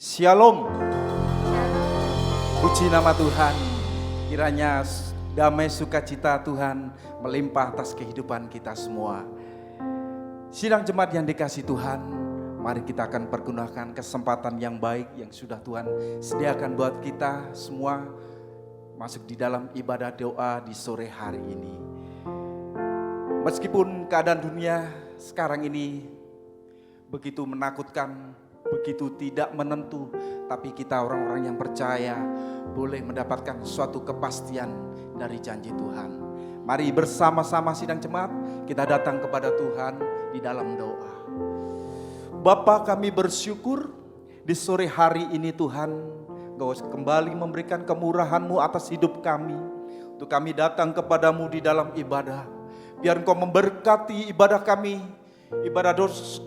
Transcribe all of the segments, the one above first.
Shalom. Puji nama Tuhan. Kiranya damai sukacita Tuhan melimpah atas kehidupan kita semua. Sidang jemaat yang dikasihi Tuhan, mari kita akan pergunakan kesempatan yang baik yang sudah Tuhan sediakan buat kita semua masuk di dalam ibadah doa di sore hari ini. Meskipun keadaan dunia sekarang ini begitu menakutkan, begitu tidak menentu, tapi kita orang-orang yang percaya boleh mendapatkan suatu kepastian dari janji Tuhan. Mari bersama-sama sidang jemaat kita datang kepada Tuhan di dalam doa. Bapa, kami bersyukur di sore hari ini Tuhan, Engkau kembali memberikan kemurahan-Mu atas hidup kami. Untuk kami datang kepadamu di dalam ibadah. Biar Engkau memberkati ibadah kami, ibadah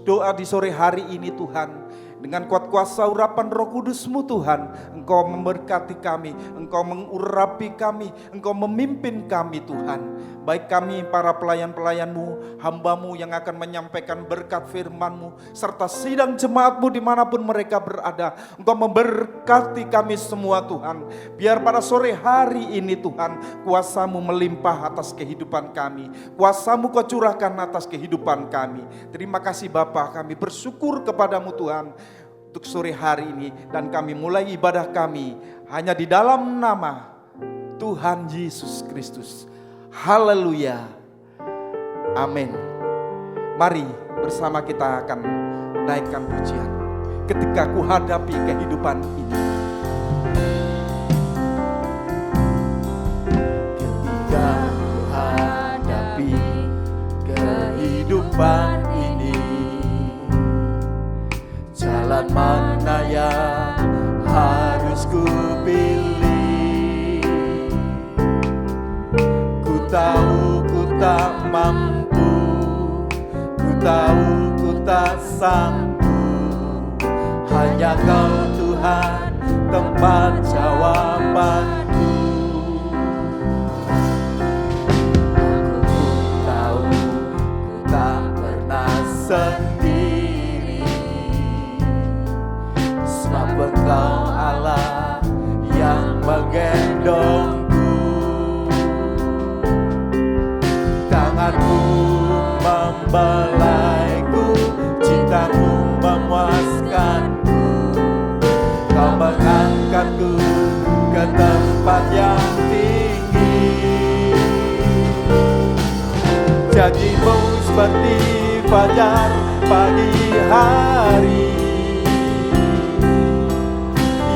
doa di sore hari ini Tuhan. Dengan kuat kuasa urapan Roh Kudus-Mu Tuhan, Engkau memberkati kami, Engkau mengurapi kami, Engkau memimpin kami Tuhan. Baik kami para pelayan-pelayan-Mu, hamba-Mu yang akan menyampaikan berkat firman-Mu, serta sidang jemaat-Mu dimanapun mereka berada. Engkau memberkati kami semua Tuhan. Biar pada sore hari ini Tuhan, kuasa-Mu melimpah atas kehidupan kami. Kuasa-Mu Kau curahkan atas kehidupan kami. Terima kasih Bapa, kami bersyukur kepadamu Tuhan untuk sore hari ini, dan kami mulai ibadah kami hanya di dalam nama Tuhan Yesus Kristus. Haleluya. Amin. Mari bersama kita akan naikkan pujian. Ketika ku hadapi kehidupan ini. Ketika ku hadapi kehidupan ini, jalan mana yang harus ku pilih? Ku tahu ku tak mampu, ku tahu ku tak sanggup. Hanya Kau Tuhan tempat jawabanku. Aku tahu ku tak pernah sendiri, sebab Engkau Allah yang menggendongku. Tanganmu membelaiku, cintamu memuaskanku. Kau mengangkatku ke tempat yang tinggi. Janjimu seperti fajar pagi hari,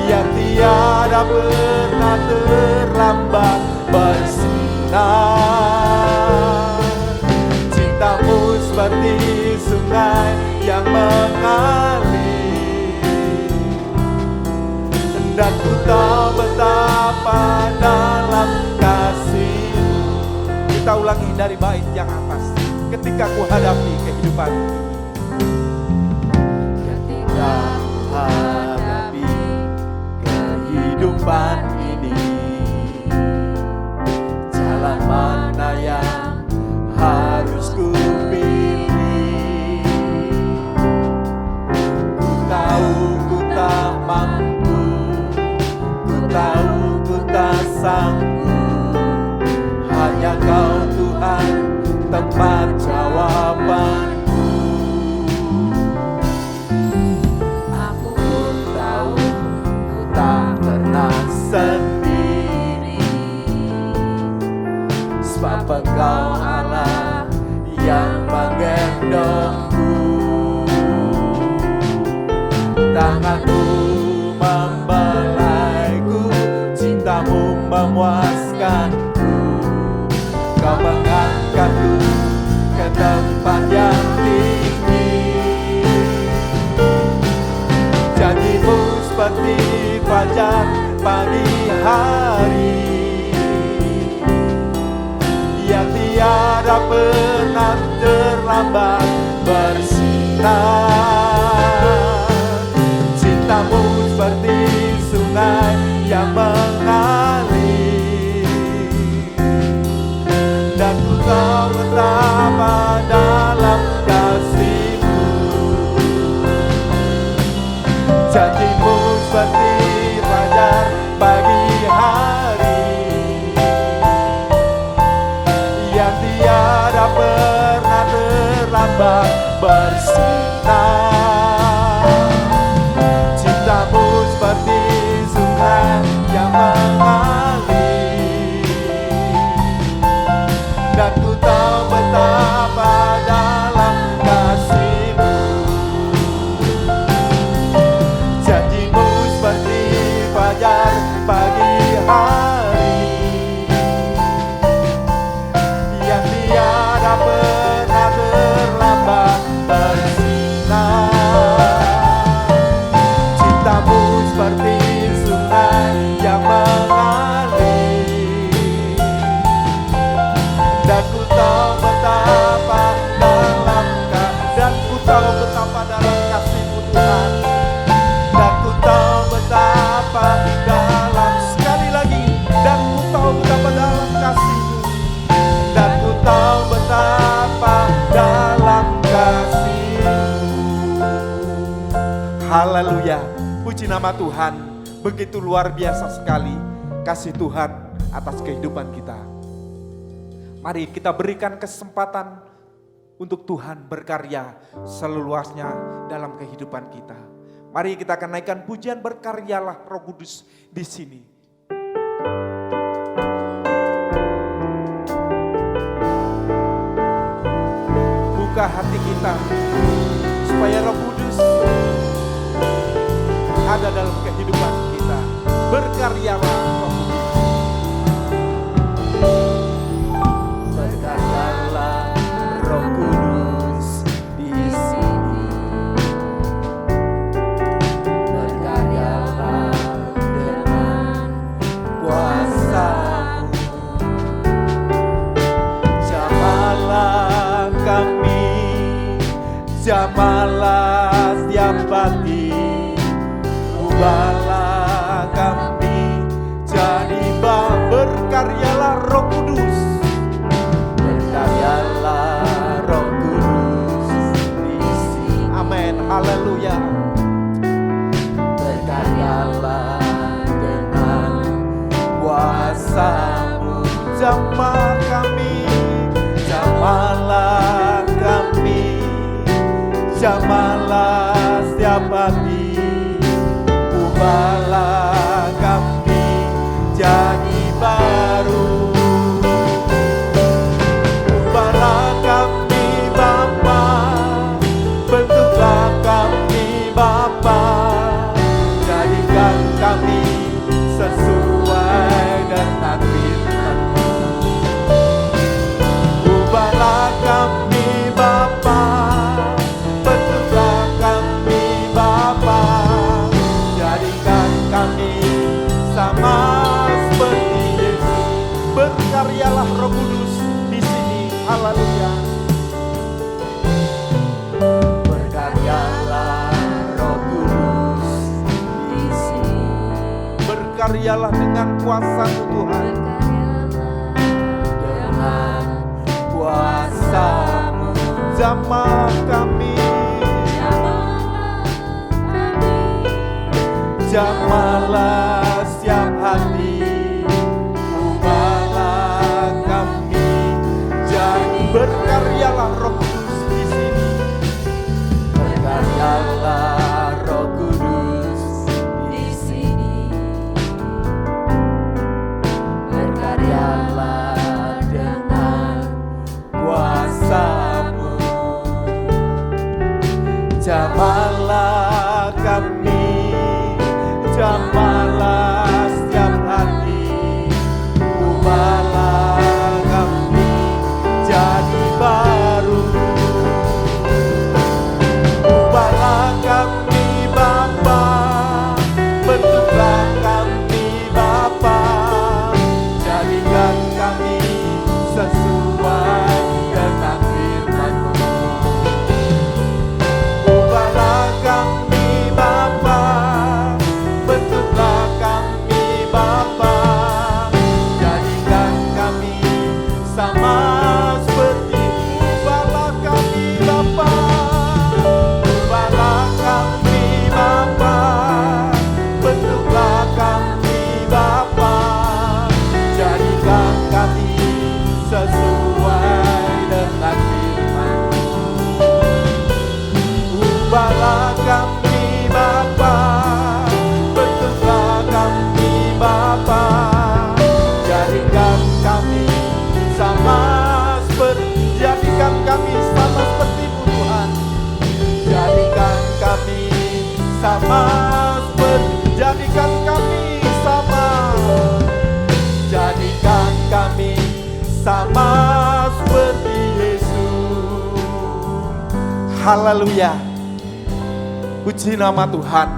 yang tiada pernah terlambat bersinar. Cintamu seperti sungai yang mengalir, dan ku tahu betapa dalam kasih-Mu. Kita ulangi dari bait yang atas. Ketika ku hadapi kehidupan ini. Ketika ku hadapi kehidupan ini, jalan mana yang harus ku pilih? Ku tahu ku tak mampu, ku tahu ku tak sanggup. Hanya Kau Tuhan tempat jawabanku. Aku pun tahu ku tak pernah sendiri, sebab Engkau Allah yang menggendongku. Tanganmu membelaiku, cintamu memuaskanku. Kau mengangkatku ke tempat yang tinggi. Janjimu seperti fajar pagi hari, yang tiada pernah terlambat bersinar. Cintamu seperti sungai yang mengalir, dan ku tahu betapa dalam kasih-Mu. Janjimu yang tiada pernah terlambat bersinar. Cintamu seperti sungai yang mengalir, dan ku tahu betapa dalam kasih-Mu. Janji-Mu seperti fajar pagi hari, yang tiada pernah terlambat bersinar. Cintamu seperti sungai yang mengalir, dan ku tahu betapa dalam kasih-Mu Tuhan. Dan ku tahu betapa dalam, sekali lagi, dan ku tahu betapa dalam kasih-Mu. Dan ku tahu betapa dalam kasih-Mu. Haleluya, puji nama Tuhan. Begitu luar biasa sekali kasih Tuhan atas kehidupan kita. Mari kita berikan kesempatan untuk Tuhan berkarya seluasnya dalam kehidupan kita. Mari kita akan naikkan pujian berkaryalah Roh Kudus di sini. Buka hati kita supaya Roh Kudus ada dalam kehidupan kita. Berkaryalah Roh Kudus. Berkaryalah Roh Kudus di sini. Berkaryalah dengan kuasa-Mu. Jamahlah kami, jamahlah setiap hati. Ubahlah kami jadi berkaryalah Roh Kudus. Berkaryalah Roh Kudus di sini. Amin, haleluya. Berkaryalah dengan kuasa-Mu. Jamah kami, jamahlah kami, jamahlah setiap hati. Ubahlah kami jadi baru. Ubahlah kami Bapa, bentuklah kami Bapa, jadikan kami sesuai dengan firman-Mu. Ubahlah kami Bapa, bentuklah kami Bapa, jadikan kami sama seperti Yesus. Berkaryalah Roh Kudus di sini. Haleluya. Berkaryalah Roh Kudus di sini. Berkaryalah dengan kuasa-Mu Tuhan. Dengan kuasa-Mu jamah kami, jamahlah setiap hati. Ubahlah kami jadi berkaryalah Roh Kudus di sini. Berkaryalah Roh Kudus di sini. Berkaryalah dengan kuasa-Mu. Jamahlah kami, jamahlah setiap hati. Ubahlah kami jadi baru. Ubahlah kami Bapa, bentuklah kami Bapa, jadikan kami sesuai dengan firman-Mu. Ubahlah Haleluya. Puji nama Tuhan.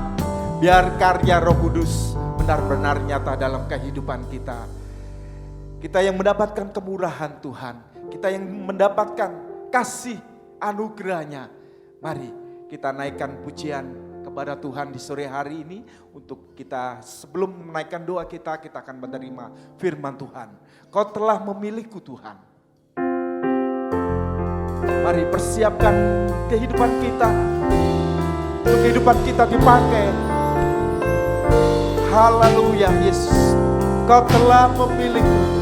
Biar karya Roh Kudus benar-benar nyata dalam kehidupan kita. Kita yang mendapatkan kemurahan Tuhan. Kita yang mendapatkan kasih anugerahnya. Mari kita naikkan pujian kepada Tuhan di sore hari ini. Untuk kita sebelum menaikkan doa kita akan menerima firman Tuhan. Kau telah memilihku Tuhan. Mari persiapkan kehidupan kita. Kehidupan kita dipakai. Haleluya Yesus. Kau telah memilihku.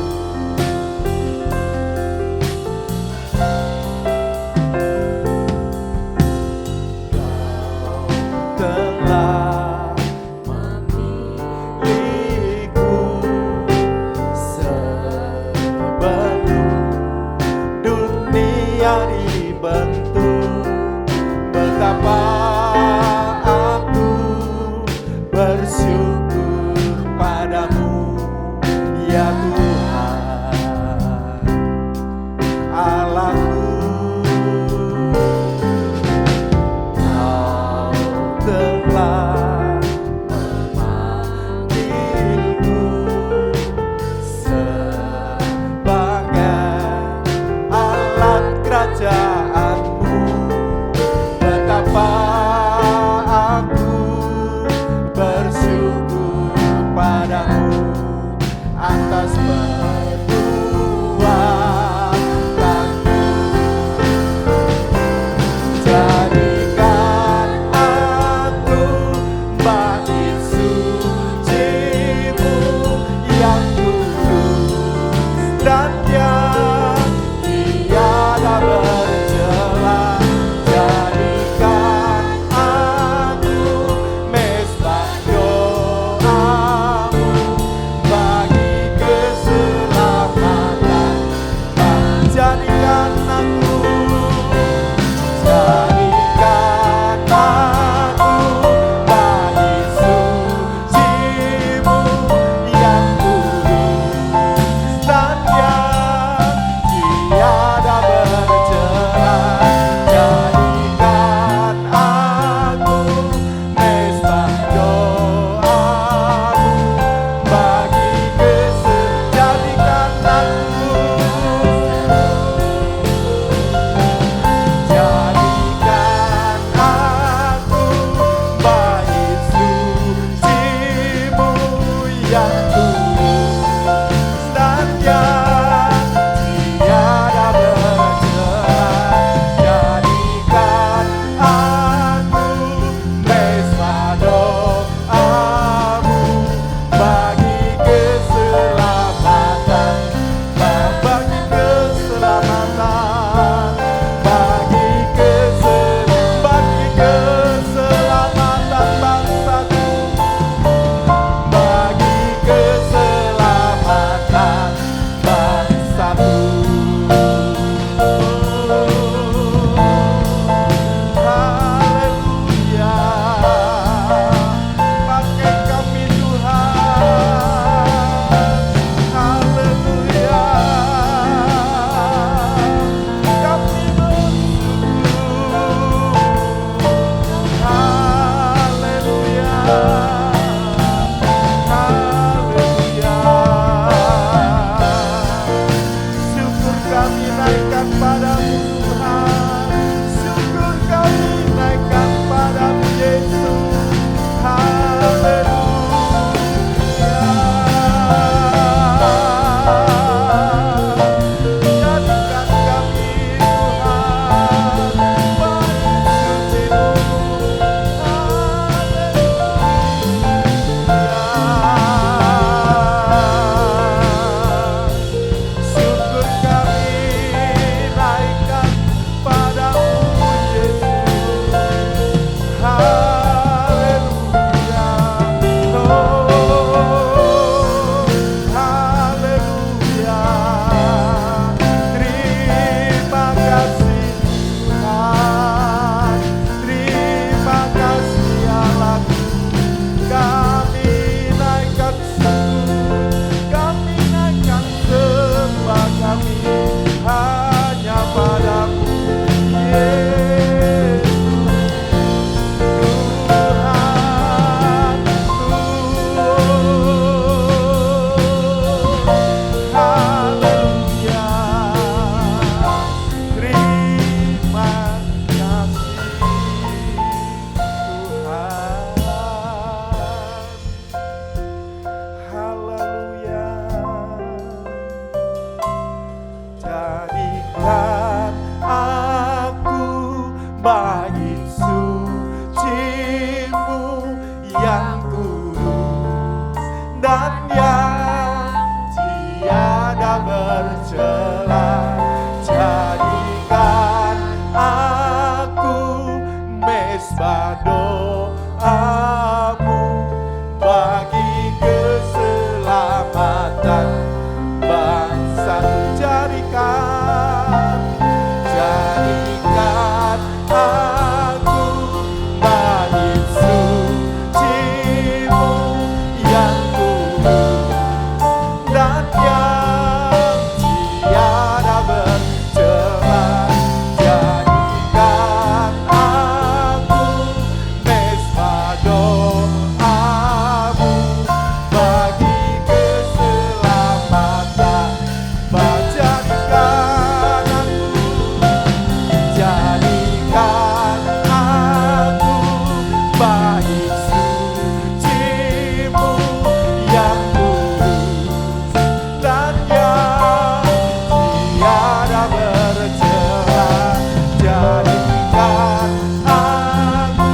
jadikan aku bait suci-Mu yang kudus dan yang tiada bercela. Jadikan aku mesbah doa-Mu bagi keselamatan bangsa. Jadikan aku bait suci-Mu yang kudus dan yang tiada bercela. Jadikan aku mesbah doa-Mu bagi keselamatan. Jadikan aku bait suci-Mu yang kudus dan yang tiada bercela. Jadikan aku.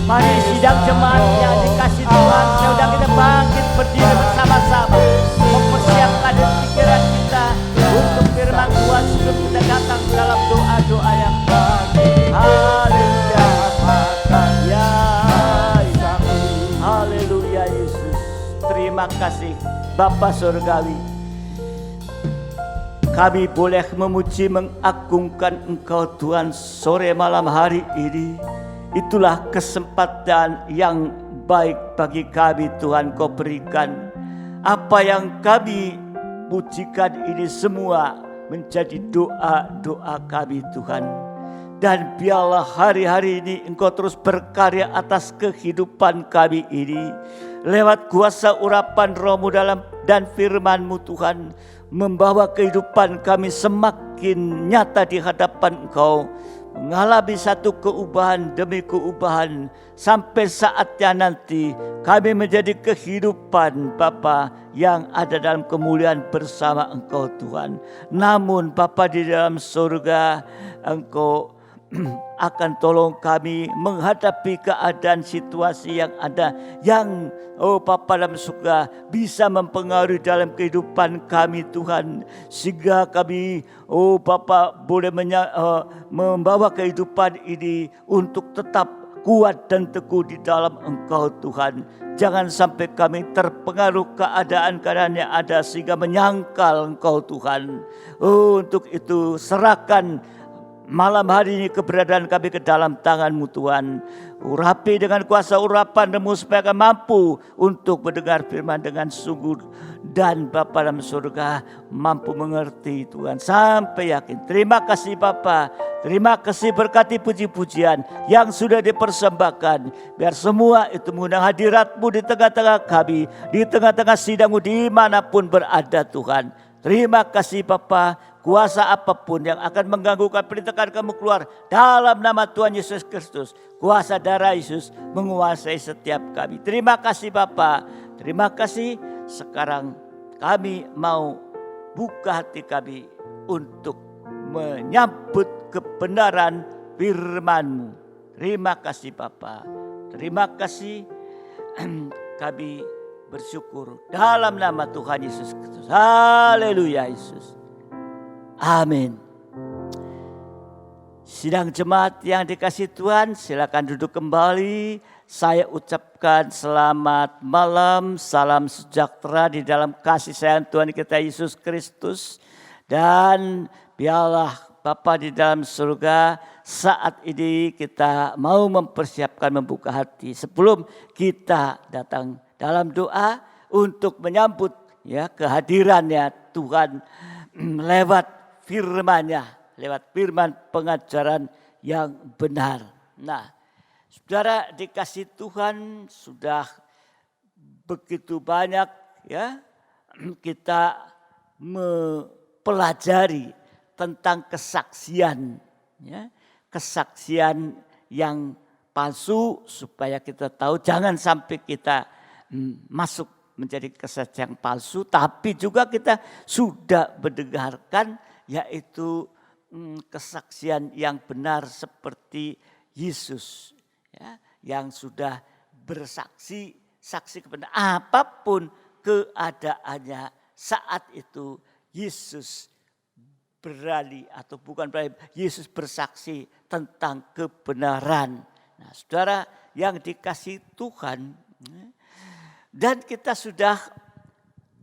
Mari sidang jemaat yang dikasih Tuhan, saudara kita bangkit berdiri bersama-sama, mempersiapkan pikiran kita untuk firman Tuhan sebelum kita datang dalam doa-doa yang haleluya. Ya, haleluya Yesus. Terima kasih Bapa Surgawi. Kami boleh memuji mengagungkan Engkau Tuhan sore malam hari ini. Itulah kesempatan yang baik bagi kami Tuhan Kau berikan. Apa yang kami pujikan ini semua menjadi doa-doa kami Tuhan. Dan biarlah hari-hari ini Engkau terus berkarya atas kehidupan kami ini. Lewat kuasa urapan Roh-Mu dan firman-Mu Tuhan, membawa kehidupan kami semakin nyata di hadapan Engkau. Mengalami satu keubahan demi keubahan sampai saatnya nanti kami menjadi kehidupan Bapa yang ada dalam kemuliaan bersama Engkau Tuhan. Namun Bapa di dalam surga, Engkau akan tolong kami menghadapi keadaan situasi yang ada yang Bapa dalam surga bisa mempengaruhi dalam kehidupan kami Tuhan, sehingga kami Bapa boleh membawa kehidupan ini untuk tetap kuat dan teguh di dalam Engkau Tuhan. Jangan sampai kami terpengaruh keadaan-keadaan yang ada sehingga menyangkal Engkau Tuhan. Untuk itu serahkan malam hari ini keberadaan kami ke dalam tangan-Mu Tuhan. Urapi dengan kuasa urapan-Mu supaya kami mampu untuk mendengar firman dengan sungguh. Dan Bapa dalam surga mampu mengerti Tuhan sampai yakin. Terima kasih Bapa. Terima kasih berkati puji-pujian yang sudah dipersembahkan. Biar semua itu mengundang hadirat-Mu di tengah-tengah kami. Di tengah-tengah sidang-Mu dimanapun berada Tuhan. Terima kasih Bapa. Kuasa apapun yang akan mengganggukan perintahkan kamu keluar dalam nama Tuhan Yesus Kristus. Kuasa darah Yesus menguasai setiap kami. Terima kasih Bapa. Terima kasih. Sekarang kami mau buka hati kami untuk menyambut kebenaran firman-Mu. Terima kasih Bapa. Terima kasih. Kami bersyukur dalam nama Tuhan Yesus Kristus. Haleluya Yesus. Amin. Sidang jemaat yang dikasihi Tuhan, silakan duduk kembali. Saya ucapkan selamat malam, salam sejahtera di dalam kasih sayang Tuhan kita Yesus Kristus. Dan biarlah Bapa di dalam surga, saat ini kita mau mempersiapkan membuka hati sebelum kita datang dalam doa untuk menyambut kehadirannya Tuhan lewat firman-Nya, lewat firman pengajaran yang benar. Nah, saudara dikasih Tuhan, sudah begitu banyak kita mempelajari tentang kesaksian, kesaksian yang palsu, supaya kita tahu jangan sampai kita masuk menjadi kesaksian palsu. Tapi juga kita sudah mendengarkan yaitu kesaksian yang benar seperti Yesus, ya, yang sudah bersaksi, saksi kebenaran apapun keadaannya saat itu Yesus berani atau bukan berani, Yesus bersaksi tentang kebenaran. Nah, saudara yang dikasihi Tuhan, dan kita sudah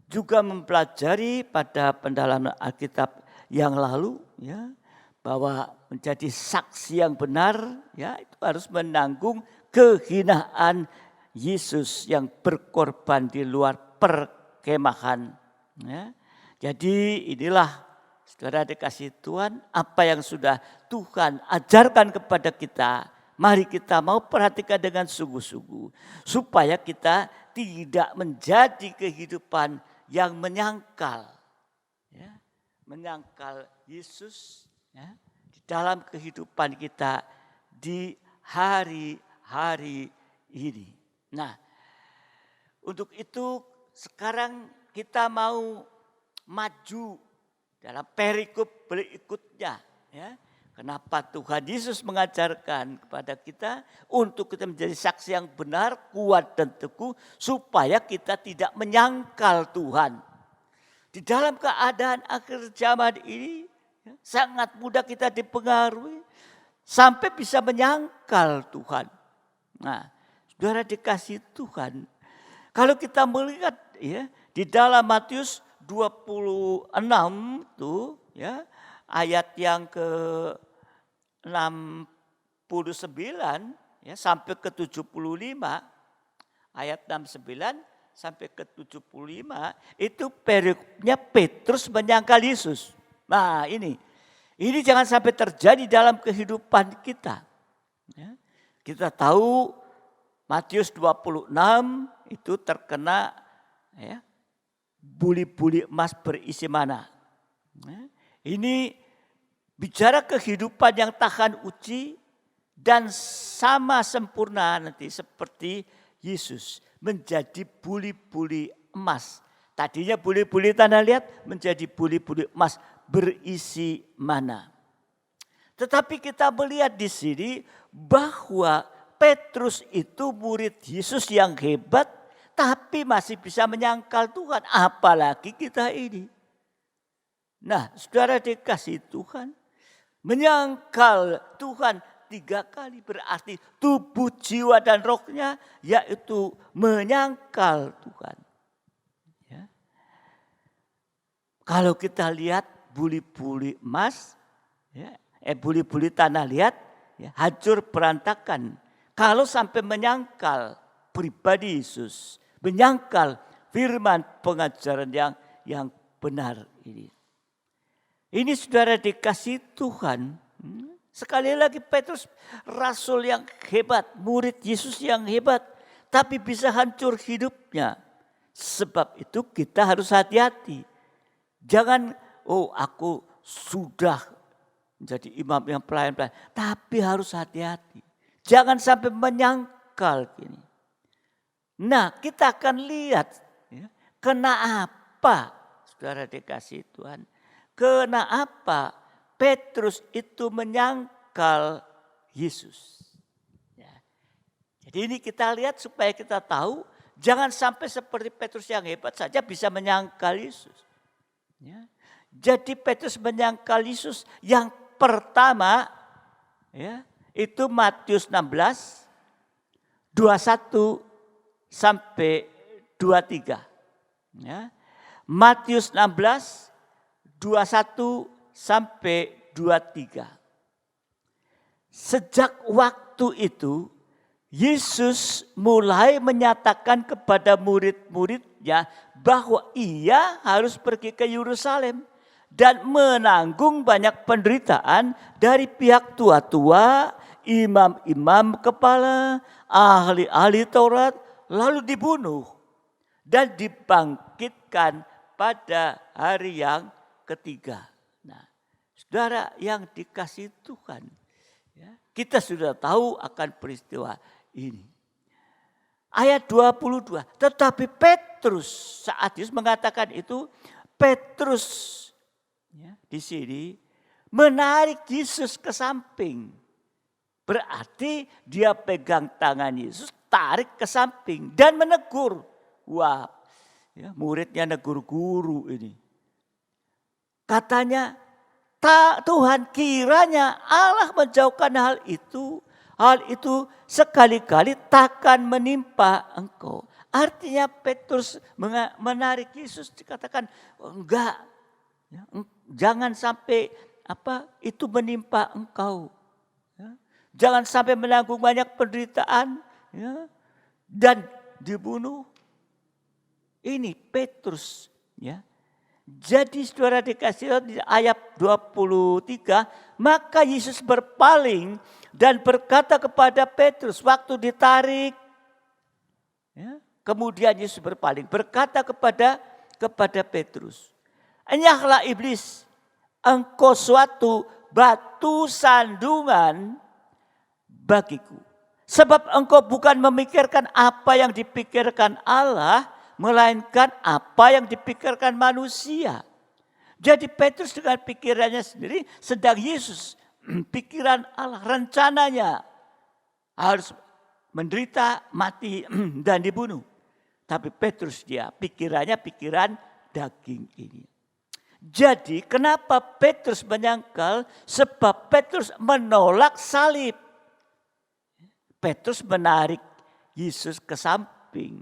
juga mempelajari pada pendalaman Alkitab yang lalu, ya, bahwa menjadi saksi yang benar, ya, itu harus menanggung kehinaan Yesus yang berkorban di luar perkemahan. Ya. Jadi inilah saudara dikasih Tuhan, apa yang sudah Tuhan ajarkan kepada kita, mari kita mau perhatikan dengan sungguh-sungguh, supaya kita tidak menjadi kehidupan yang menyangkal, ya, menyangkal Yesus, ya, di dalam kehidupan kita di hari-hari ini. Nah, untuk itu sekarang kita mau maju dalam perikop berikutnya, ya. Kenapa Tuhan Yesus mengajarkan kepada kita untuk kita menjadi saksi yang benar, kuat dan teguh, supaya kita tidak menyangkal Tuhan. Di dalam keadaan akhir zaman ini, ya, sangat mudah kita dipengaruhi sampai bisa menyangkal Tuhan. Nah, saudara dikasih Tuhan, kalau kita melihat, ya, di dalam Matius 26 tuh, ya, ayat yang ke-69, ya, sampai ke-75, ayat 69 sampai ke-75 itu perikopnya Petrus menyangkal Yesus. Nah, ini jangan sampai terjadi dalam kehidupan kita. Ya. Kita tahu Matius 26 itu terkena, ya, buli-buli emas berisi mana. Ya. Ini bicara kehidupan yang tahan uji dan sama sempurna nanti seperti Yesus menjadi buli-buli emas. Tadinya buli-buli tanah liat menjadi buli-buli emas berisi mana. Tetapi kita melihat di sini bahwa Petrus itu murid Yesus yang hebat, tapi masih bisa menyangkal Tuhan, apalagi kita ini. Nah, saudara dikasih Tuhan, menyangkal Tuhan 3 kali berarti tubuh, jiwa dan rohnya, yaitu menyangkal Tuhan. Ya. Kalau kita lihat buli-buli emas, ya, buli-buli tanah liat, ya, hancur berantakan. Kalau sampai menyangkal pribadi Yesus, menyangkal firman pengajaran yang benar ini. Ini saudara dikasih Tuhan. Sekali lagi Petrus rasul yang hebat, murid Yesus yang hebat, tapi bisa hancur hidupnya. Sebab itu kita harus hati-hati. Jangan, oh aku sudah menjadi imam yang pelayan-pelayan, tapi harus hati-hati. Jangan sampai menyangkal gini. Nah, kita akan lihat, ya, kenapa saudara dikasih Tuhan. Kenapa Petrus itu menyangkal Yesus. Ya. Jadi ini kita lihat supaya kita tahu, jangan sampai seperti Petrus yang hebat saja bisa menyangkal Yesus. Ya. Jadi Petrus menyangkal Yesus yang pertama, ya, itu Matius 16, 21 sampai 23. Ya. Matius 16, 21 sampai 23. Sejak waktu itu Yesus mulai menyatakan kepada murid-muridnya bahwa ia harus pergi ke Yerusalem dan menanggung banyak penderitaan dari pihak tua-tua, imam-imam kepala, ahli-ahli Taurat, lalu dibunuh dan dibangkitkan pada hari yang ketiga. Nah, saudara yang dikasih Tuhan, ya, kita sudah tahu akan peristiwa ini. Ayat 22, tetapi Petrus saat Yesus mengatakan itu, Petrus ya, di sini menarik Yesus ke samping. Berarti dia pegang tangan Yesus, tarik ke samping dan menegur. Wah, ya, muridnya negur guru ini. Katanya, Tuhan, kiranya Allah menjauhkan hal itu sekali-kali takkan menimpa engkau. Artinya Petrus menarik Yesus, dikatakan enggak, ya, jangan sampai itu menimpa engkau. Ya. Jangan sampai menanggung banyak penderitaan, ya, dan dibunuh. Ini Petrus, ya. Jadi saudara dikasih di ayat 23, maka Yesus berpaling dan berkata kepada Petrus waktu ditarik. Ya, kemudian Yesus berpaling berkata kepada Petrus, enyahlah iblis, engkau suatu batu sandungan bagiku. Sebab engkau bukan memikirkan apa yang dipikirkan Allah, melainkan apa yang dipikirkan manusia. Jadi Petrus dengan pikirannya sendiri, sedang Yesus pikiran Allah, rencananya harus menderita, mati dan dibunuh. Tapi Petrus dia pikirannya pikiran daging ini. Jadi kenapa Petrus menyangkal? Sebab Petrus menolak salib. Petrus menarik Yesus ke samping.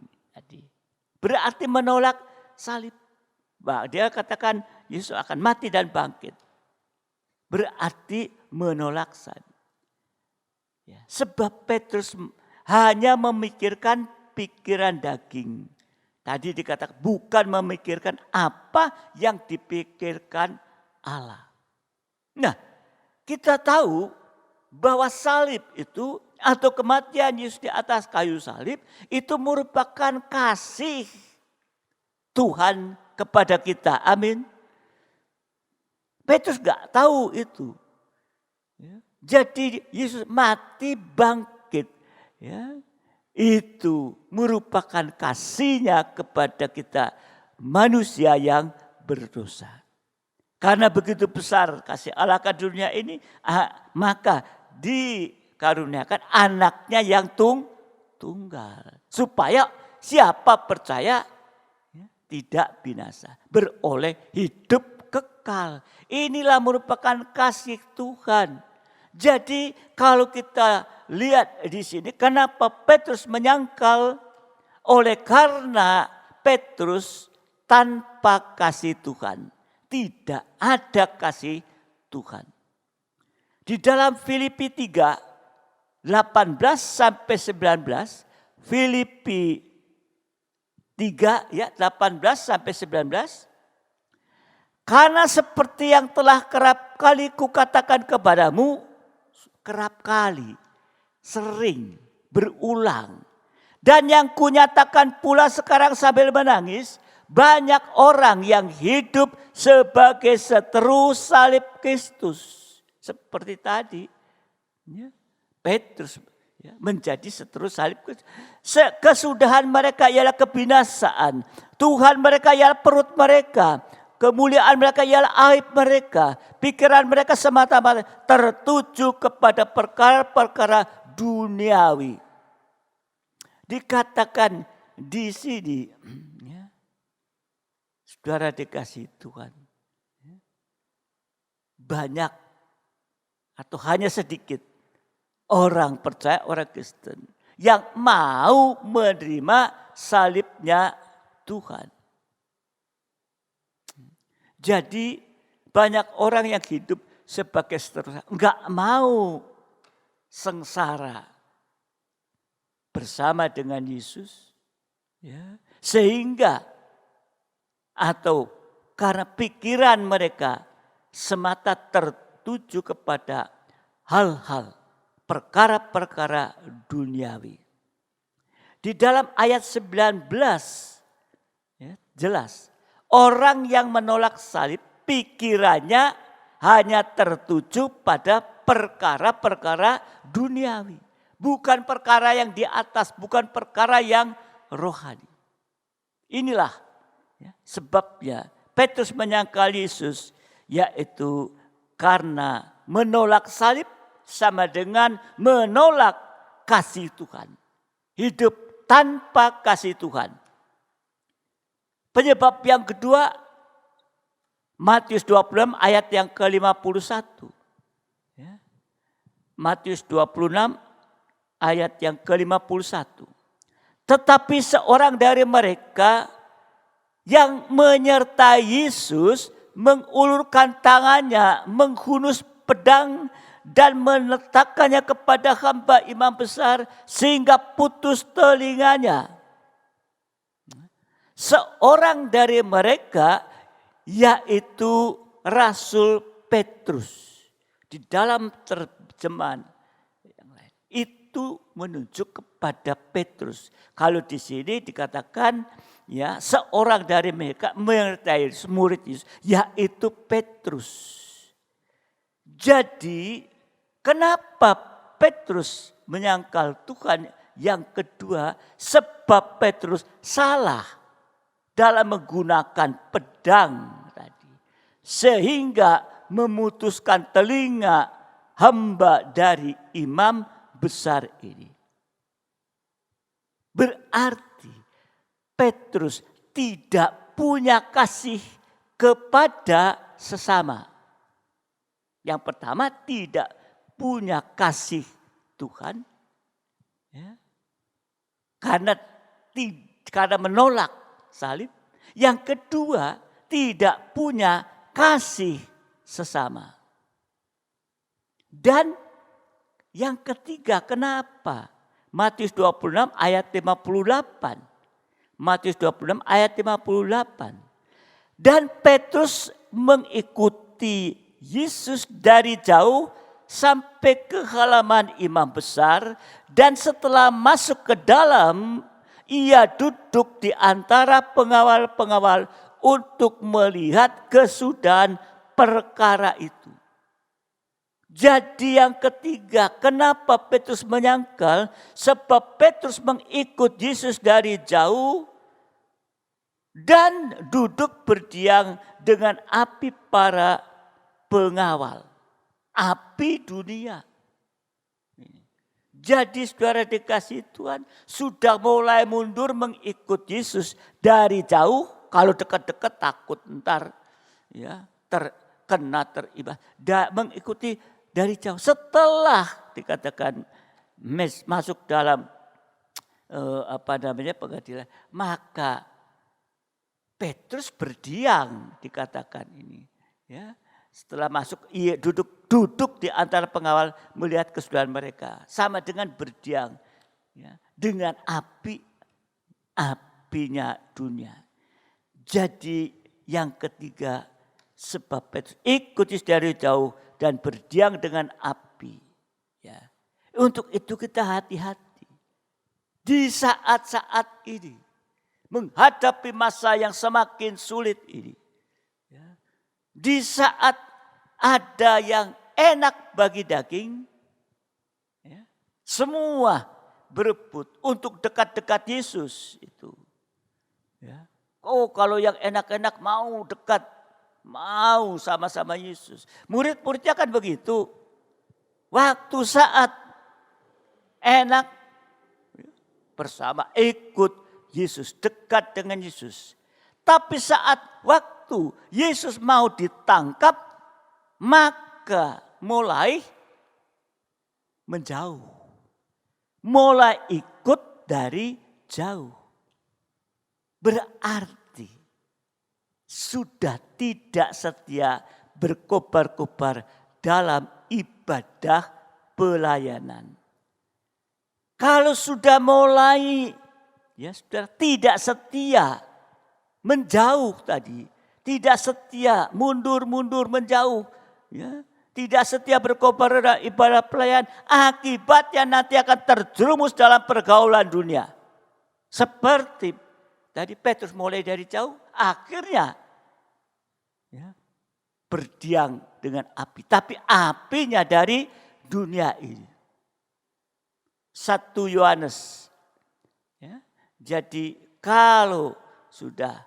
Berarti menolak salib. Dia katakan Yesus akan mati dan bangkit. Berarti menolak salib. Ya, sebab Petrus hanya memikirkan pikiran daging. Tadi dikatakan bukan memikirkan apa yang dipikirkan Allah. Nah, kita tahu bahwa salib itu atau kematian Yesus di atas kayu salib itu merupakan kasih Tuhan kepada kita. Amin. Petrus gak tahu itu. Ya. Jadi Yesus mati bangkit. Ya. Itu merupakan kasihnya kepada kita manusia yang berdosa. Karena begitu besar kasih Allah ke dunia ini, maka dikaruniakan anaknya yang tunggal. Supaya siapa percaya tidak binasa, beroleh hidup kekal. Inilah merupakan kasih Tuhan. Jadi kalau kita lihat di sini, kenapa Petrus menyangkal? Oleh karena Petrus tanpa kasih Tuhan. Tidak ada kasih Tuhan. Di dalam Filipi 3, 18 sampai 19, Filipi 3 ya 18 sampai 19. Karena seperti yang telah kerap kali kukatakan kepadamu, kerap kali, sering, berulang. Dan yang kunyatakan pula sekarang sambil menangis, banyak orang yang hidup sebagai seteru salib Kristus. Seperti tadi, ya, Petrus ya, menjadi seteru salib Kristus. Kesudahan mereka ialah kebinasaan. Tuhan mereka ialah perut mereka. Kemuliaan mereka ialah aib mereka. Pikiran mereka semata-mata tertuju kepada perkara-perkara duniawi. Dikatakan di sini, ya, saudara dikasih Tuhan, ya, banyak atau hanya sedikit orang percaya, orang Kristen yang mau menerima salibnya Tuhan. Jadi banyak orang yang hidup sebagai seterusnya, enggak mau sengsara bersama dengan Yesus, ya, sehingga atau karena pikiran mereka semata tertuju kepada hal-hal perkara-perkara duniawi. Di dalam ayat 19 ya, jelas orang yang menolak salib pikirannya hanya tertuju pada perkara-perkara duniawi. Bukan perkara yang di atas, bukan perkara yang rohani. Inilah ya, sebabnya Petrus menyangkal Yesus yaitu karena menolak salib sama dengan menolak kasih Tuhan. Hidup tanpa kasih Tuhan. Penyebab yang kedua, Matius 26 ayat yang ke-51. Ya. Matius 26 ayat yang ke-51. Tetapi seorang dari mereka yang menyertai Yesus mengulurkan tangannya, menghunus pedang dan meletakkannya kepada hamba imam besar sehingga putus telinganya. Seorang dari mereka yaitu Rasul Petrus. Di dalam terjemahan yang lain itu menunjuk kepada Petrus. Kalau di sini dikatakan ya seorang dari mereka menyertai murid Yesus yaitu Petrus. Jadi kenapa Petrus menyangkal Tuhan? Yang kedua, sebab Petrus salah dalam menggunakan pedang tadi. Sehingga memutuskan telinga hamba dari imam besar ini. Berarti Petrus tidak punya kasih kepada sesama. Yang pertama tidak punya kasih Tuhan. Ya. Karena menolak salib. Yang kedua, tidak punya kasih sesama. Dan yang ketiga, kenapa? Matius 26 ayat 58. Matius 26 ayat 58. Dan Petrus mengikuti Yesus dari jauh sampai ke halaman imam besar. Dan setelah masuk ke dalam, ia duduk di antara pengawal-pengawal untuk melihat kesudahan perkara itu. Jadi yang ketiga, kenapa Petrus menyangkal? Sebab Petrus mengikut Yesus dari jauh dan duduk berdiam dengan api para pengawal. Api dunia. Jadi saudara dikasih Tuhan sudah mulai mundur mengikut Yesus dari jauh. Kalau dekat-dekat takut ntar ya teribadah. Mengikuti dari jauh. Setelah dikatakan masuk dalam pengadilan, maka Petrus berdiam dikatakan ini. Ya. Setelah masuk, ia duduk di antara pengawal melihat kesudahan mereka. Sama dengan berdiam. Ya, dengan apinya dunia. Jadi yang ketiga, sebab Petrus ikut dari jauh dan berdiam dengan api. Ya. Untuk itu kita hati-hati. Di saat-saat ini. Menghadapi masa yang semakin sulit ini. Di saat ada yang enak bagi daging, ya, semua berebut untuk dekat-dekat Yesus itu. Ya. Oh kalau yang enak-enak mau dekat, mau sama-sama Yesus. Murid-muridnya kan begitu. Waktu saat enak bersama ikut Yesus, dekat dengan Yesus. Tapi saat waktu Yesus mau ditangkap, maka mulai menjauh. Mulai ikut dari jauh. Berarti sudah tidak setia berkobar-kobar dalam ibadah pelayanan. Kalau sudah mulai ya sudah tidak setia, menjauh tadi, tidak setia, mundur menjauh, ya, tidak setia berkobar dalam ibadah pelayanan, akibatnya nanti akan terjerumus dalam pergaulan dunia. Seperti tadi Petrus mulai dari jauh, akhirnya ya, berdiam dengan api, tapi apinya dari dunia ini. 1 Yohanes, ya, jadi kalau sudah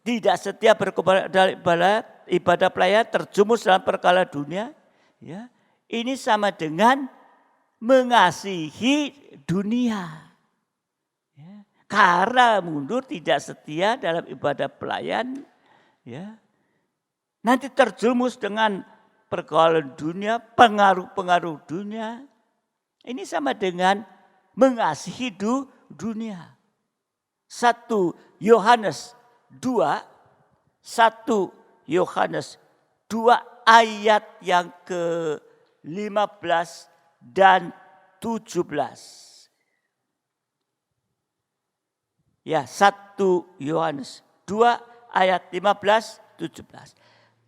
tidak setia berkobar dalam ibadah ibadah pelayanan terjumus dalam perkara dunia, ya, ini sama dengan mengasihi dunia. Ya, karena mundur tidak setia dalam ibadah pelayan, ya, nanti terjumus dengan pergaulan dunia, pengaruh-pengaruh dunia. Ini sama dengan mengasihi dunia. 1 Yohanes 2 ayat yang ke-15 dan 17. Ya, 1 Yohanes 2 ayat 15, 17.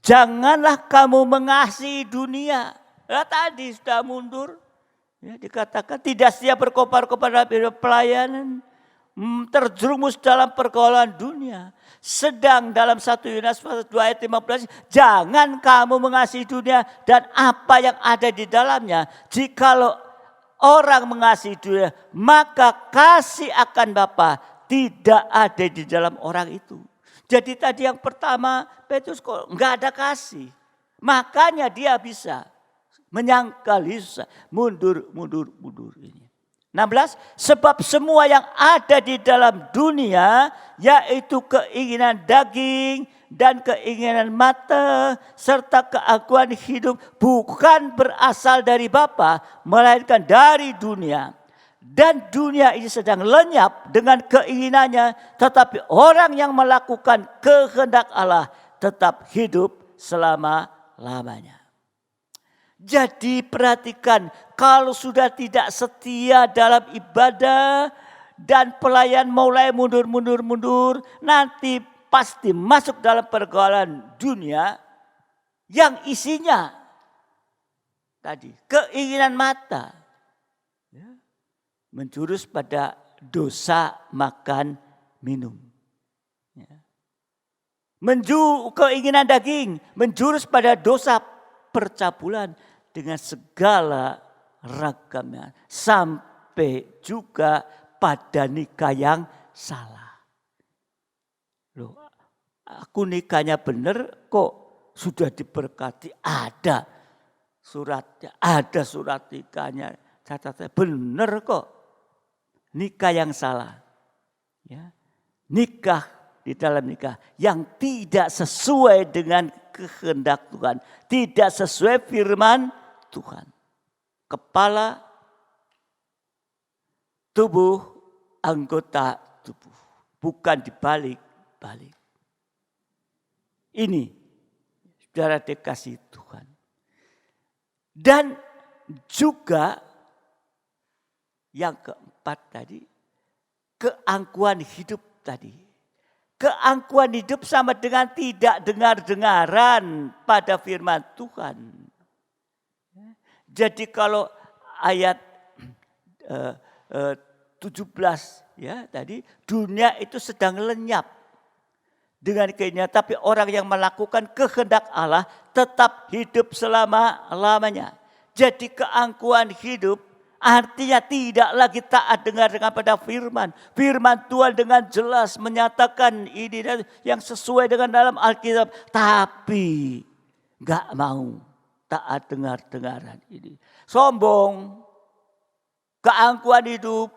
Janganlah kamu mengasihi dunia. Nah, tadi sudah mundur. Ya, dikatakan tidak setia berkobar-kobar dalam pelayanan, terjerumus dalam pergaulan dunia. Sedang dalam 1 Yohanes 2 ayat 15, jangan kamu mengasihi dunia dan apa yang ada di dalamnya. Jikalau orang mengasihi dunia, maka kasih akan Bapa tidak ada di dalam orang itu. Jadi tadi yang pertama, Petrus kok enggak ada kasih. Makanya dia bisa menyangkal Yesus, mundur ini. 16, sebab semua yang ada di dalam dunia, yaitu keinginan daging dan keinginan mata, serta keakuan hidup, bukan berasal dari Bapa, melainkan dari dunia. Dan dunia ini sedang lenyap dengan keinginannya, tetapi orang yang melakukan kehendak Allah tetap hidup selama-lamanya. Jadi perhatikan, kalau sudah tidak setia dalam ibadah dan pelayan mulai mundur, nanti pasti masuk dalam pergaulan dunia yang isinya tadi keinginan mata, ya, menjurus pada dosa makan minum. Ya. Keinginan daging menjurus pada dosa percabulan dengan segala ragamnya, sampai juga pada nikah yang salah. Loh, aku nikahnya benar kok sudah diberkati, ada suratnya, ada surat nikahnya, catatnya benar kok. Nikah yang salah, ya, nikah di dalam nikah yang tidak sesuai dengan kehendak Tuhan, tidak sesuai firman Tuhan. Kepala, tubuh, anggota tubuh, bukan dibalik-balik. Ini saudara dikasih Tuhan. Dan juga yang keempat tadi, keangkuhan hidup tadi. Keangkuhan hidup sama dengan tidak dengar-dengaran pada firman Tuhan. Jadi kalau ayat 17 ya tadi, dunia itu sedang lenyap dengan keinginan, tapi orang yang melakukan kehendak Allah tetap hidup selama-lamanya. Jadi keangkuhan hidup artinya tidak lagi taat dengar pada firman. Firman Tuhan dengan jelas menyatakan ini yang sesuai dengan dalam Alkitab, tapi enggak mau taat dengar-dengaran ini. Sombong, keangkuhan hidup,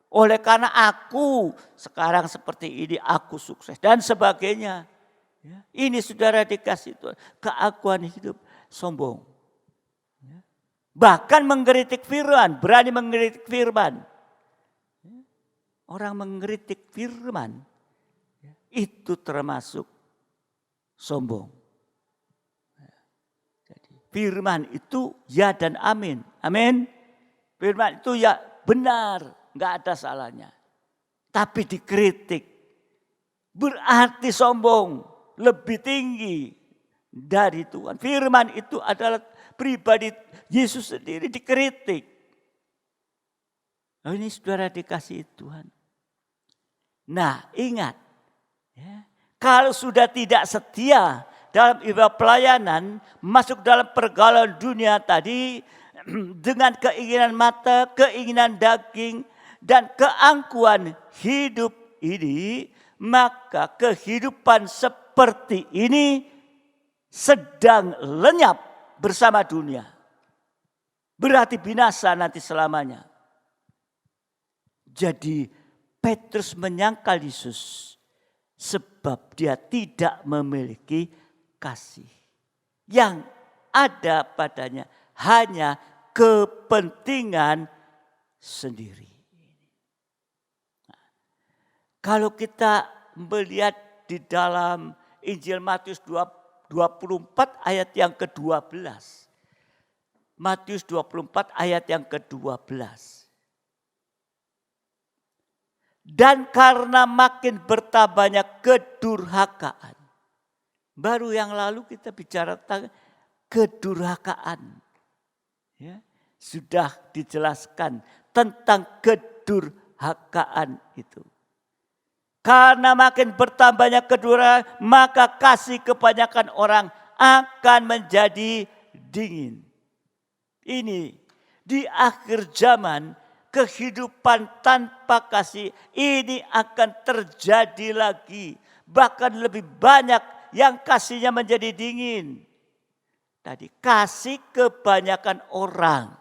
oleh karena aku sekarang seperti ini, aku sukses dan sebagainya. Ini saudara dikasih Tuhan, keangkuhan hidup, sombong. Bahkan mengkritik firman, berani mengkritik firman. Orang mengkritik firman, itu termasuk sombong. Firman itu ya dan amin. Amin. Firman itu ya benar, enggak ada salahnya. Tapi dikritik, berarti sombong, lebih tinggi dari Tuhan. Firman itu adalah pribadi Yesus sendiri dikritik. Oh, ini saudara dikasih Tuhan. Nah, ingat, ya, kalau sudah tidak setia dalam ibadah pelayanan, masuk dalam pergaulan dunia tadi dengan keinginan mata, keinginan daging, dan keangkuhan hidup ini, maka kehidupan seperti ini sedang lenyap bersama dunia. Berarti binasa nanti selamanya. Jadi Petrus menyangkal Yesus sebab dia tidak memiliki kasih. Yang ada padanya hanya kepentingan sendiri. Kalau kita melihat di dalam Injil Matius 24 ayat yang ke-12. Matius 24 ayat yang ke-12. Dan karena makin bertambahnya kedurhakaan. Baru yang lalu kita bicara tentang kedurhakaan. Ya, sudah dijelaskan tentang kedurhakaan itu. Karena makin bertambahnya kedurhakaan, maka kasih kebanyakan orang akan menjadi dingin. Ini di akhir zaman, kehidupan tanpa kasih ini akan terjadi lagi. Bahkan lebih banyak yang kasihnya menjadi dingin. Tadi kasih kebanyakan orang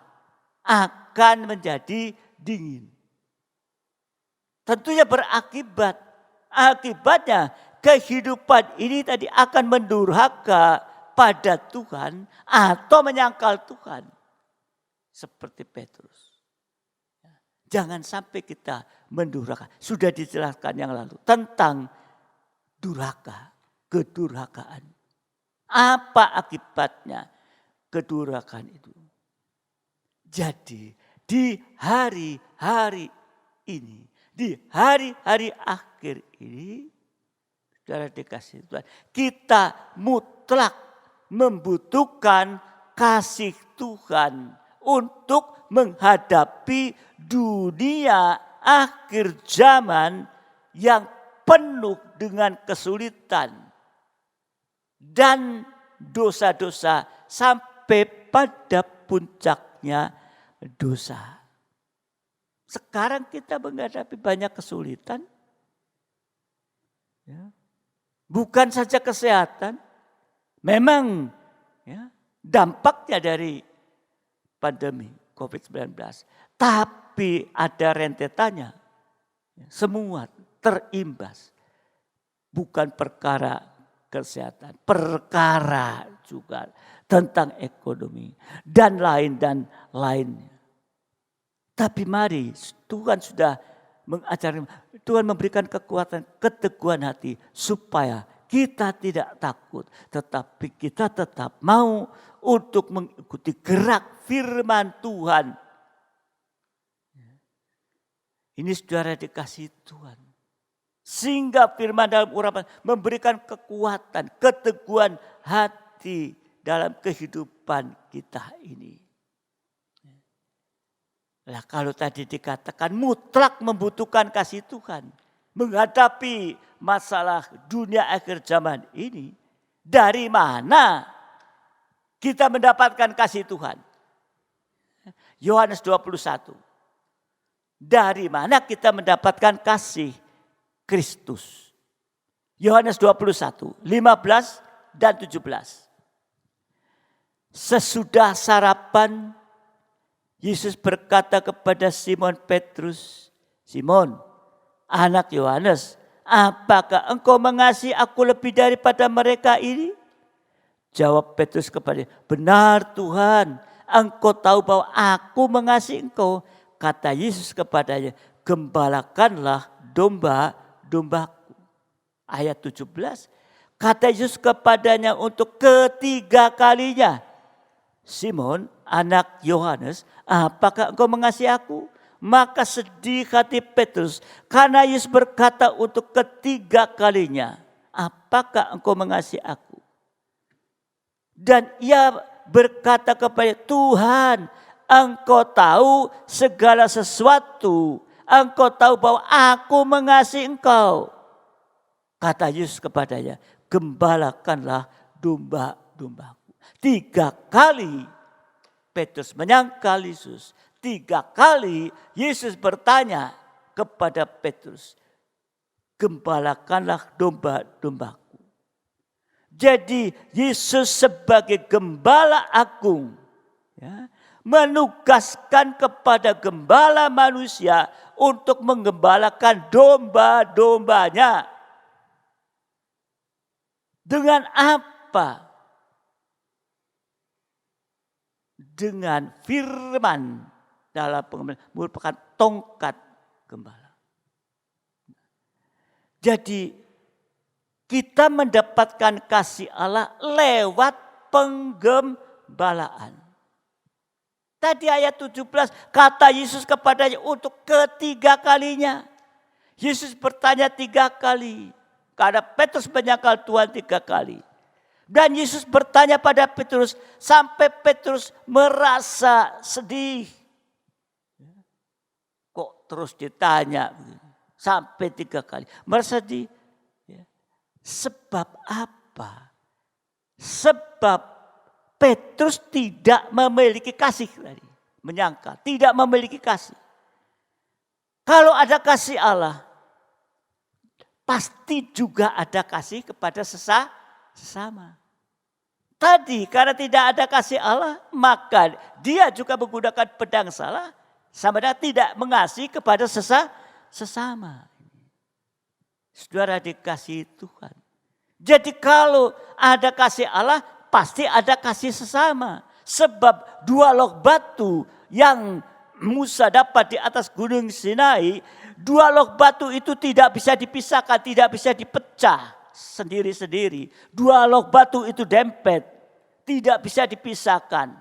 akan menjadi dingin. Tentunya berakibat. Akibatnya kehidupan ini tadi akan mendurhaka pada Tuhan atau menyangkal Tuhan. Seperti Petrus. Jangan sampai kita mendurhaka. Sudah dijelaskan yang lalu tentang durhaka, kedurhakaan. Apa akibatnya kedurhakaan itu? Jadi di hari-hari ini, di hari-hari akhir ini, saudara dikasih Tuhan, kita mutlak membutuhkan kasih Tuhan untuk menghadapi dunia akhir zaman yang penuh dengan kesulitan dan dosa-dosa sampai pada puncaknya dosa. Sekarang kita menghadapi banyak kesulitan. Ya. Bukan saja kesehatan. Memang ya, dampaknya dari pandemi COVID-19. Tapi ada rentetannya. Semua terimbas. Bukan perkara kesehatan. Perkara juga tentang ekonomi. Dan lainnya. Tapi mari Tuhan sudah mengajarkan, Tuhan memberikan kekuatan, keteguhan hati supaya kita tidak takut. Tetapi kita tetap mau untuk mengikuti gerak firman Tuhan. Ini saudara dikasih Tuhan. Sehingga firman dalam urapan memberikan kekuatan, keteguhan hati dalam kehidupan kita ini. Nah, kalau tadi dikatakan mutlak membutuhkan kasih Tuhan. Menghadapi masalah dunia akhir zaman ini. Dari mana kita mendapatkan kasih Tuhan? Yohanes 21. Dari mana kita mendapatkan kasih Kristus? Yohanes 21, 15 dan 17. Sesudah sarapan, Yesus berkata kepada Simon Petrus, Simon, anak Yohanes, apakah engkau mengasihi aku lebih daripada mereka ini? Jawab Petrus kepadanya, benar Tuhan, engkau tahu bahwa aku mengasihi engkau. Kata Yesus kepadanya, gembalakanlah domba-dombaku. Ayat 17, kata Yesus kepadanya untuk ketiga kalinya, Simon, anak Yohanes, apakah engkau mengasihi aku? Maka sedih hati Petrus karena Yesus berkata untuk ketiga kalinya, apakah engkau mengasihi aku? Dan ia berkata kepada Tuhan, engkau tahu segala sesuatu, engkau tahu bahwa aku mengasihi engkau. Kata Yesus kepadanya, gembalakanlah domba-dombaku. 3 kali Petrus menyangkal Yesus. 3 kali Yesus bertanya kepada Petrus, gembalakanlah domba-dombaku. Jadi Yesus sebagai gembala agung, ya, menugaskan kepada gembala manusia untuk menggembalakan domba-dombanya. Dengan apa? Dengan firman dalam pengembalaan, merupakan tongkat gembala. Jadi kita mendapatkan kasih Allah lewat penggembalaan. Tadi ayat 17 kata Yesus kepadanya untuk ketiga kalinya. Yesus bertanya 3 kali. Karena Petrus menyangkal Tuhan 3 kali. Dan Yesus bertanya pada Petrus sampai Petrus merasa sedih. Kok terus ditanya sampai 3 kali. Merasa sedih. Sebab apa? Sebab Petrus tidak memiliki kasih tadi. Menyangka tidak memiliki kasih. Kalau ada kasih Allah, pasti juga ada kasih kepada sesama. Tadi karena tidak ada kasih Allah, maka dia juga menggunakan pedang salah, sama dengan tidak mengasihi kepada sesama. Saudara dikasihi Tuhan. Jadi kalau ada kasih Allah, pasti ada kasih sesama. Sebab 2 log batu yang Musa dapat di atas gunung Sinai, 2 log batu itu tidak bisa dipisahkan, tidak bisa dipecah sendiri-sendiri. 2 log batu itu dempet, tidak bisa dipisahkan.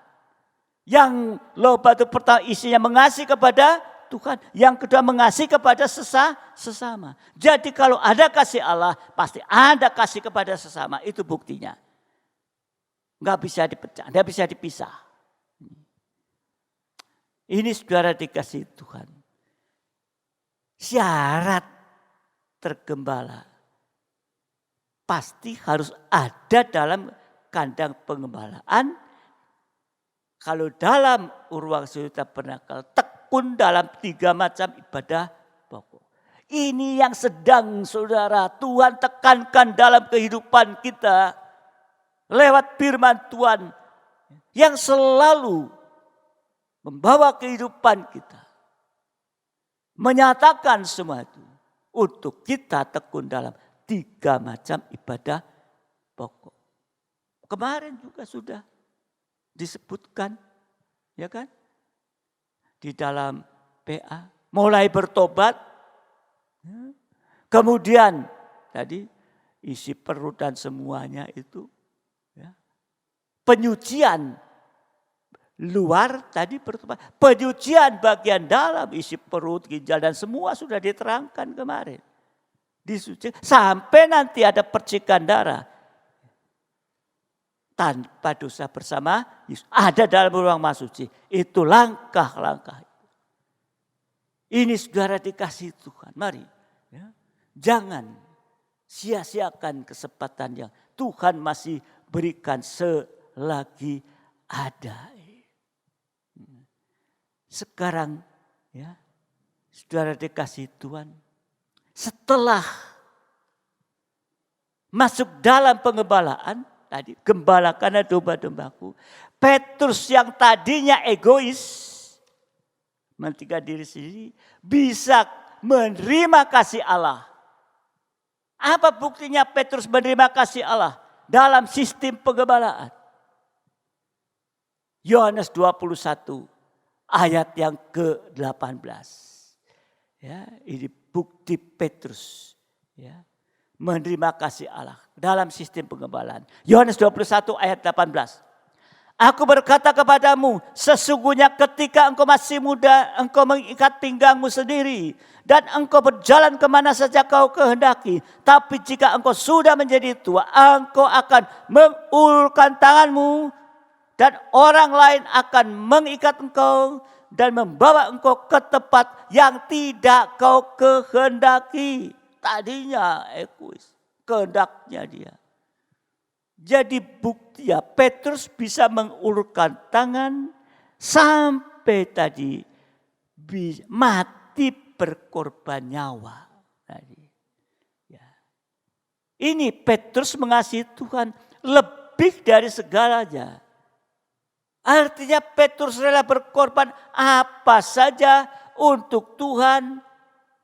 Yang log batu pertama isinya mengasihi kepada Tuhan, yang kedua mengasihi kepada sesama. Jadi kalau ada kasih Allah, pasti ada kasih kepada sesama. Itu buktinya. Nggak bisa dipecah, nggak bisa dipisah. Ini saudara dikasih Tuhan. Syarat tergembala pasti harus ada dalam kandang pengembalaan. Kalau dalam Uruang Suta Pernakal, tekun dalam 3 macam ibadah pokok. Ini yang sedang saudara Tuhan tekankan dalam kehidupan kita. Lewat firman Tuhan yang selalu membawa kehidupan kita. Menyatakan semua itu untuk kita tekun dalam 3 macam ibadah pokok. Kemarin juga sudah disebutkan, ya kan? Di dalam PA, mulai bertobat. Kemudian tadi isi perut dan semuanya itu. Ya, penyucian luar tadi bertobat. Penyucian bagian dalam isi perut, ginjal dan semua sudah diterangkan kemarin. Disuci sampai nanti ada percikan darah. Tanpa dosa bersama Yesus ada dalam ruang masuci. Itu langkah-langkah. Ini saudara dikasih Tuhan. Mari. Ya, jangan sia-siakan kesempatan yang Tuhan masih berikan selagi ada. Sekarang ya, saudara dikasih Tuhan. Setelah masuk dalam pengembalaan, tadi gembalakan domba-dombaku. Petrus yang tadinya egois, mementingkan diri sendiri, bisa menerima kasih Allah. Apa buktinya Petrus menerima kasih Allah dalam sistem pengembalaan? Yohanes 21 ayat yang ke-18. Ya, ini bukti Petrus ya, menerima kasih Allah dalam sistem pengembalaan. Yohanes 21 ayat 18. Aku berkata kepadamu, sesungguhnya ketika engkau masih muda, engkau mengikat pinggangmu sendiri. Dan engkau berjalan kemana saja kau kehendaki. Tapi jika engkau sudah menjadi tua, engkau akan mengulurkan tanganmu. Dan orang lain akan mengikat engkau dan membawa engkau ke tempat yang tidak kau kehendaki. Tadinya egois, kehendaknya dia. Jadi bukti ya Petrus bisa mengulurkan tangan sampai tadi mati berkorban nyawa. Tadi. Ya. Ini Petrus mengasihi Tuhan lebih dari segalanya. Artinya Petrus rela berkorban apa saja untuk Tuhan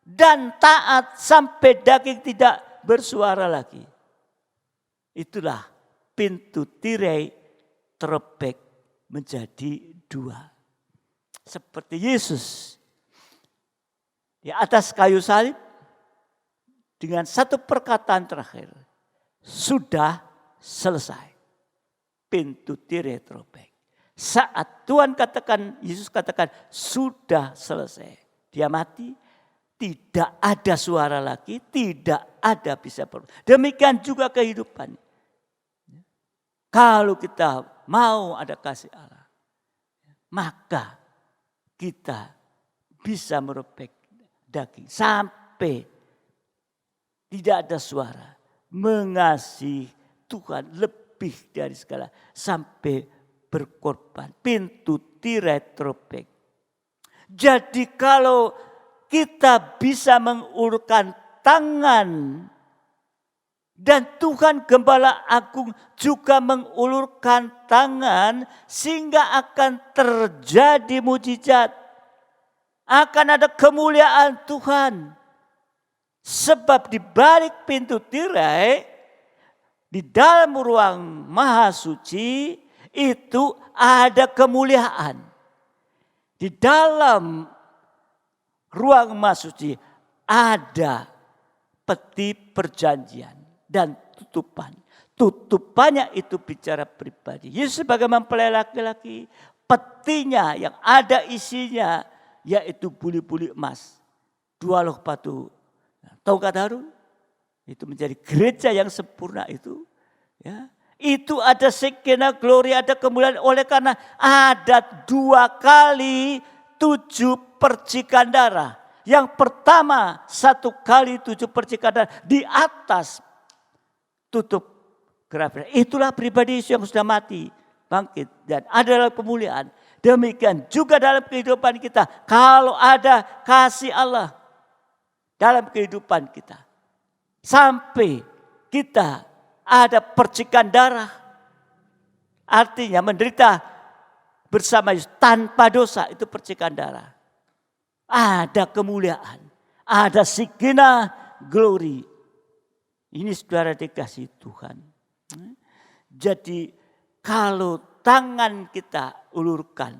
dan taat sampai daging tidak bersuara lagi. Itulah pintu tirai terobek menjadi dua. Seperti Yesus di atas kayu salib dengan satu perkataan terakhir. Sudah selesai. Pintu tirai terobek. Saat Tuhan katakan, Yesus katakan sudah selesai. Dia mati, tidak ada suara lagi, tidak ada bisa berubah. Demikian juga kehidupan. Kalau kita mau ada kasih Allah, maka kita bisa merobek daging sampai tidak ada suara. Mengasihi Tuhan lebih dari segala sampai berkorban. Pintu tirai terobek. Jadi kalau kita bisa mengulurkan tangan dan Tuhan Gembala Agung juga mengulurkan tangan sehingga akan terjadi mujizat. Akan ada kemuliaan Tuhan. Sebab di balik pintu tirai, di dalam ruang maha suci itu ada kemuliaan. Di dalam ruang maha suci ada peti perjanjian dan tutupan. Tutupannya itu bicara pribadi. Yesus sebagai mempelai laki-laki, petinya yang ada isinya yaitu buli-buli emas. 2 loh batu tongkat Harun. Itu menjadi gereja yang sempurna itu. Ya. Itu ada sekena glory, ada kemuliaan oleh karena ada 2 kali 7 percikan darah. Yang pertama 1 kali 7 percikan darah di atas tutup gerai. Itulah pribadi Yesus yang sudah mati, bangkit dan adalah kemuliaan. Demikian juga dalam kehidupan kita. Kalau ada kasih Allah dalam kehidupan kita. Sampai kita ada percikan darah. Artinya menderita bersama Yesus tanpa dosa, itu percikan darah. Ada kemuliaan. Ada sikina glory. Ini saudara dikasih Tuhan. Jadi kalau tangan kita ulurkan,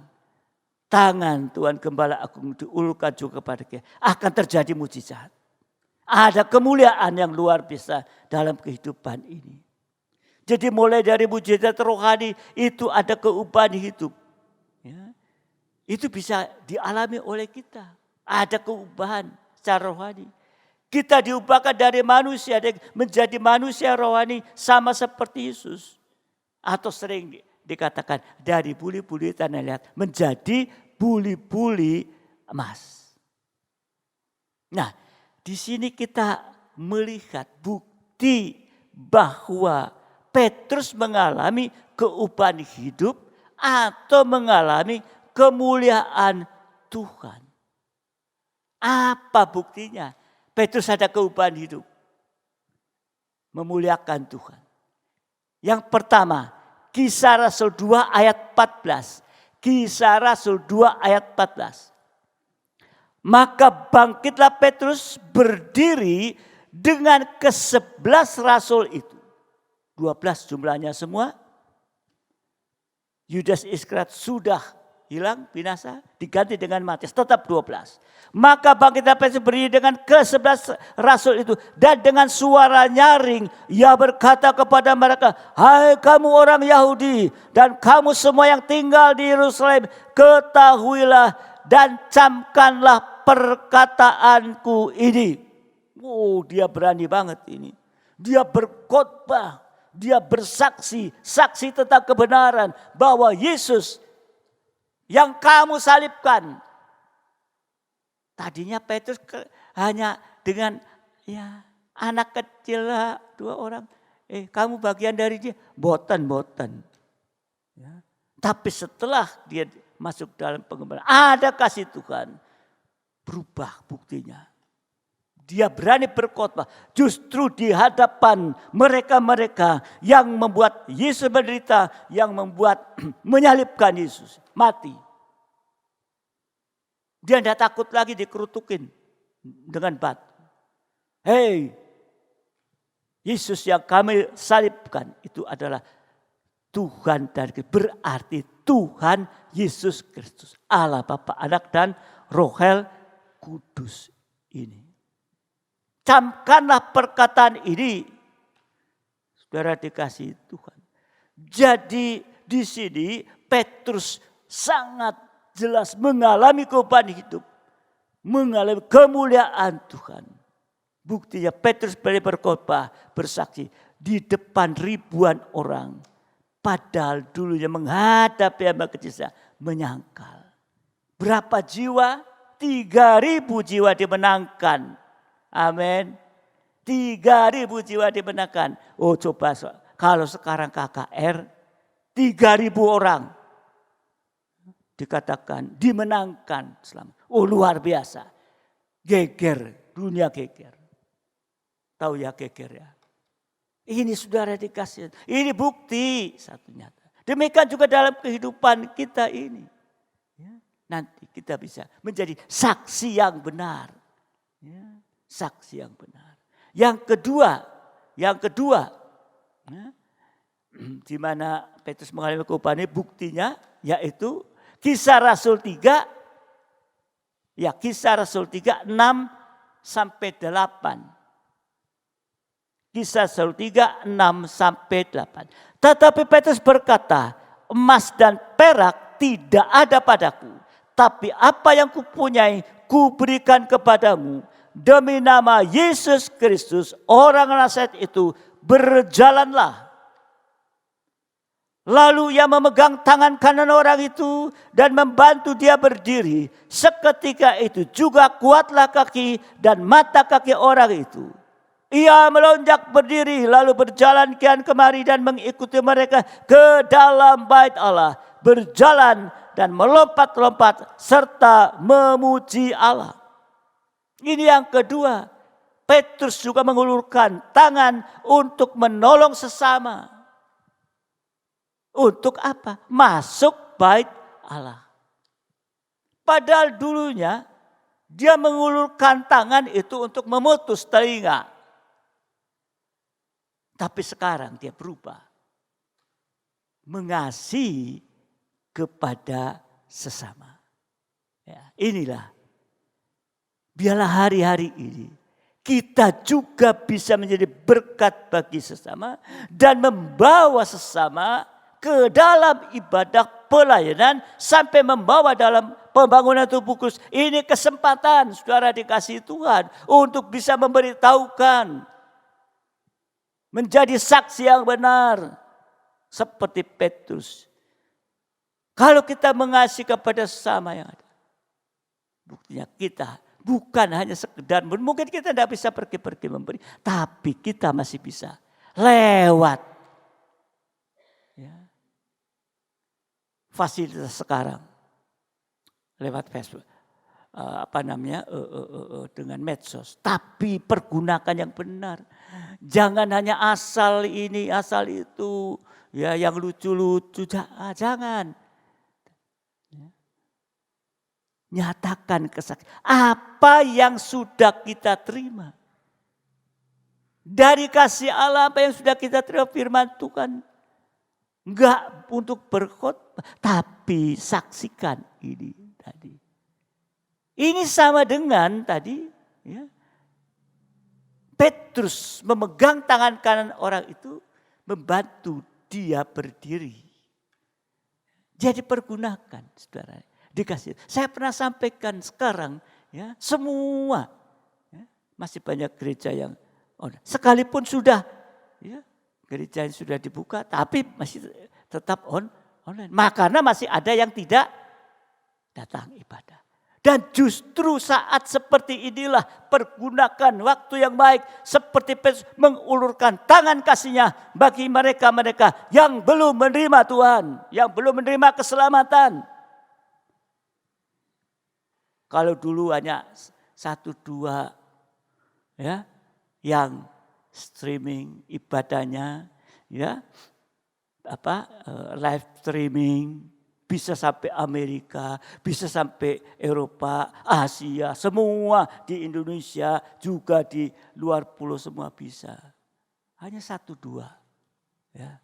tangan Tuhan Gembala Agung diulurkan juga kepada kita, akan terjadi mujizat. Ada kemuliaan yang luar biasa dalam kehidupan ini. Jadi mulai dari mujizat rohani itu ada keubahan hidup. Ya. Itu bisa dialami oleh kita. Ada keubahan secara rohani. Kita diubahkan dari manusia menjadi manusia rohani sama seperti Yesus. Atau sering dikatakan dari buli-buli tanah liat menjadi buli-buli emas. Nah, di sini kita melihat bukti bahwa Petrus mengalami keubahan hidup atau mengalami kemuliaan Tuhan. Apa buktinya? Petrus ada keubahan hidup. Memuliakan Tuhan. Yang pertama, Kisah Rasul 2 ayat 14. Kisah Rasul 2 ayat 14. Maka bangkitlah Petrus berdiri dengan ke-11 rasul itu. 12 jumlahnya semua. Yudas Iskariot sudah hilang, binasa, diganti dengan Matius, tetap 12. Maka bangkitlah Petrus berdiri dengan ke-11 rasul itu. Dan dengan suara nyaring, ia berkata kepada mereka, hai kamu orang Yahudi dan kamu semua yang tinggal di Yerusalem, ketahuilah dan camkanlah perkataanku ini. Oh, dia berani banget ini. Dia berkhotbah, dia bersaksi, saksi tentang kebenaran bahwa Yesus yang kamu salibkan. Tadinya Petrus hanya dengan anak kecil 2 orang. Kamu bagian dari dia, boten. Ya. Tapi setelah dia masuk dalam pengembalaan, ada kasih Tuhan. Berubah buktinya. Dia berani berkhotbah justru di hadapan mereka-mereka yang membuat Yesus menderita, yang membuat menyalibkan Yesus, mati. Dia tidak takut lagi dikerutukin dengan batu. Hei, Yesus yang kami salibkan itu adalah Tuhan dari berarti Tuhan Yesus Kristus, Allah Bapa, Anak dan Roh Kudus ini. Camkanlah perkataan ini, saudara dikasihi Tuhan. Jadi di sini Petrus sangat jelas mengalami kehidupan hidup, mengalami kemuliaan Tuhan. Buktinya Petrus berkhotbah, bersaksi di depan ribuan orang. Padahal dulunya menghadapi hamba kecil menyangkal. Berapa jiwa? 3.000 jiwa dimenangkan. Amin. 3.000 jiwa dimenangkan. Oh coba kalau sekarang KKR 3.000 orang dikatakan dimenangkan selama. Oh luar biasa. Geger, dunia geger. Tahu ya geger ya. Ini saudara dikasih. Ini bukti satu nyata. Demikian juga dalam kehidupan kita ini. Ya, nanti kita bisa menjadi saksi yang benar. Ya, saksi yang benar. Yang kedua. Ya, di mana Petrus mengalami kehidupan ini buktinya yaitu Kisah Rasul 3. Ya, Kisah Rasul 3, 6 sampai 8. Kisah Rasul 3, 6 sampai 8. Tetapi Petrus berkata, emas dan perak tidak ada padaku. Tapi apa yang kupunyai, kuberikan kepadamu. Demi nama Yesus Kristus, orang Nazaret itu, berjalanlah. Lalu ia memegang tangan kanan orang itu dan membantu dia berdiri. Seketika itu juga kuatlah kaki dan mata kaki orang itu. Ia melonjak berdiri lalu berjalan kian kemari dan mengikuti mereka ke dalam bait Allah. Berjalan dan melompat-lompat serta memuji Allah. Ini yang kedua. Petrus juga mengulurkan tangan untuk menolong sesama. Untuk apa? Masuk bait Allah. Padahal dulunya dia mengulurkan tangan itu untuk memutus telinga. Tapi sekarang dia berubah. Mengasihi kepada sesama. Ya, inilah. Biarlah hari-hari ini kita juga bisa menjadi berkat bagi sesama. Dan membawa sesama ke dalam ibadah pelayanan. Sampai membawa dalam pembangunan tubuh Kristus. Ini kesempatan saudara dikasihi Tuhan. Untuk bisa memberitahukan. Menjadi saksi yang benar. Seperti Petrus. Kalau kita mengasihi kepada sesama yang ada. Buktinya kita bukan hanya sekedar. Mungkin kita tidak bisa pergi-pergi memberi. Tapi kita masih bisa. Lewat. Ya. Fasilitas sekarang. Lewat Facebook. Dengan medsos. Tapi pergunakan yang benar. Jangan hanya asal ini, asal itu. Ya, yang lucu-lucu. Jangan. Ya. Nyatakan kesaksian. Apa yang sudah kita terima. Dari kasih Allah apa yang sudah kita terima firman Tuhan. Enggak untuk berkhotbah. Tapi saksikan ini tadi. Ini sama dengan tadi ya, Petrus memegang tangan kanan orang itu membantu dia berdiri. Jadi pergunakan saudara. Dikasih. Saya pernah sampaikan sekarang ya, semua ya, masih banyak gereja yang sekalipun sudah ya, gereja yang sudah dibuka tapi masih tetap online. Karena masih ada yang tidak datang ibadah. Dan justru saat seperti inilah pergunakan waktu yang baik. Seperti Petrus mengulurkan tangan kasihnya bagi mereka-mereka yang belum menerima Tuhan. Yang belum menerima keselamatan. Kalau dulu hanya 1-2 ya, yang streaming ibadahnya, ya, live streaming, bisa sampai Amerika, bisa sampai Eropa, Asia, semua di Indonesia, juga di luar pulau semua bisa. Hanya 1-2. Ya.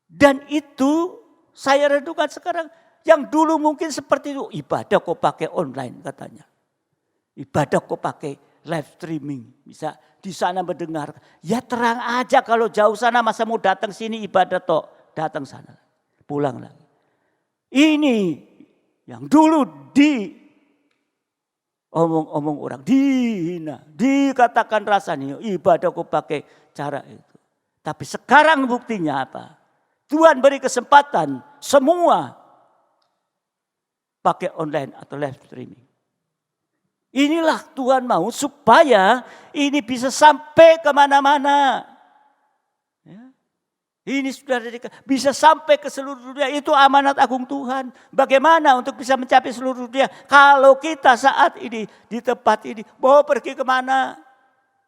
Dan itu saya renungkan sekarang, yang dulu mungkin seperti itu, ibadah kok pakai online katanya. Ibadah kok pakai live streaming, bisa di sana mendengar. Ya terang aja kalau jauh sana masa mau datang sini ibadah toh, datang sana, pulang lagi. Ini yang dulu omong-omong orang, dihina, dikatakan rasanya ibadah kok pakai cara itu. Tapi sekarang buktinya apa? Tuhan beri kesempatan semua pakai online atau live streaming. Inilah Tuhan mau supaya ini bisa sampai kemana-mana. Ya. Ini sudah bisa sampai ke seluruh dunia. Itu amanat agung Tuhan. Bagaimana untuk bisa mencapai seluruh dunia? Kalau kita saat ini di tempat ini mau pergi kemana?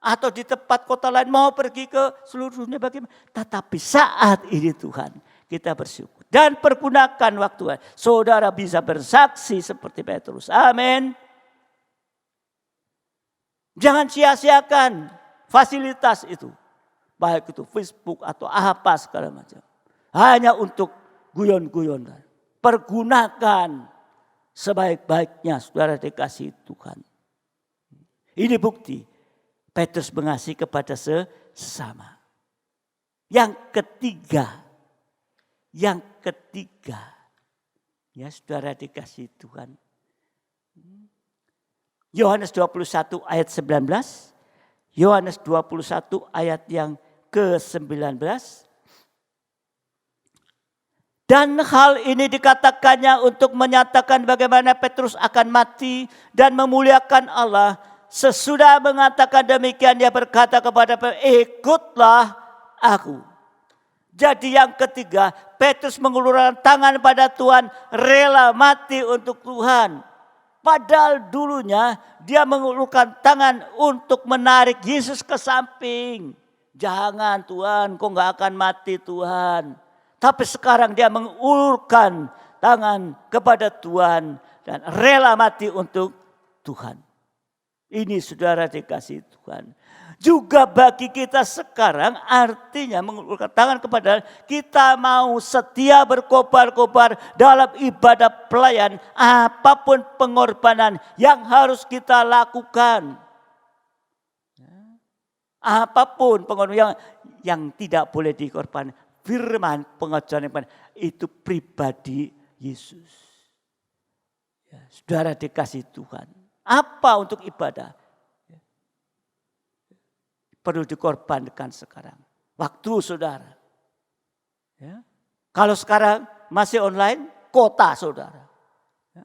Atau di tempat kota lain mau pergi ke seluruh dunia bagaimana? Tetapi saat ini Tuhan kita bersyukur. Dan pergunakan waktu. Saudara bisa bersaksi seperti Petrus. Amin. Jangan sia-siakan fasilitas itu. Baik itu Facebook atau apa segala macam. Hanya untuk guyon-guyon. Pergunakan sebaik-baiknya saudara dikasih Tuhan. Ini bukti. Petrus mengasihi kepada sesama. Yang ketiga. Ya saudara dikasih Tuhan. Yohanes 21 ayat 19. Yohanes 21 ayat yang ke-19. Dan hal ini dikatakannya untuk menyatakan bagaimana Petrus akan mati dan memuliakan Allah. Sesudah mengatakan demikian dia berkata kepada Petrus, ikutlah aku. Jadi yang ketiga, Petrus mengulurkan tangan pada Tuhan, rela mati untuk Tuhan. Padahal dulunya dia mengulurkan tangan untuk menarik Yesus ke samping. Jangan Tuhan, kau gak akan mati Tuhan. Tapi sekarang dia mengulurkan tangan kepada Tuhan dan rela mati untuk Tuhan. Ini saudara dikasih Tuhan. Juga bagi kita sekarang artinya mengulurkan tangan kepada kita mau setia berkobar-kobar dalam ibadah pelayan. Apapun pengorbanan yang harus kita lakukan. Apapun pengorbanan yang tidak boleh dikorbankan. Firman pengajaran itu pribadi Yesus. Ya, saudara dikasih Tuhan. Apa untuk ibadah? Perlu dikorbankan sekarang. Waktu saudara. Ya. Kalau sekarang masih online, kota saudara. Ya.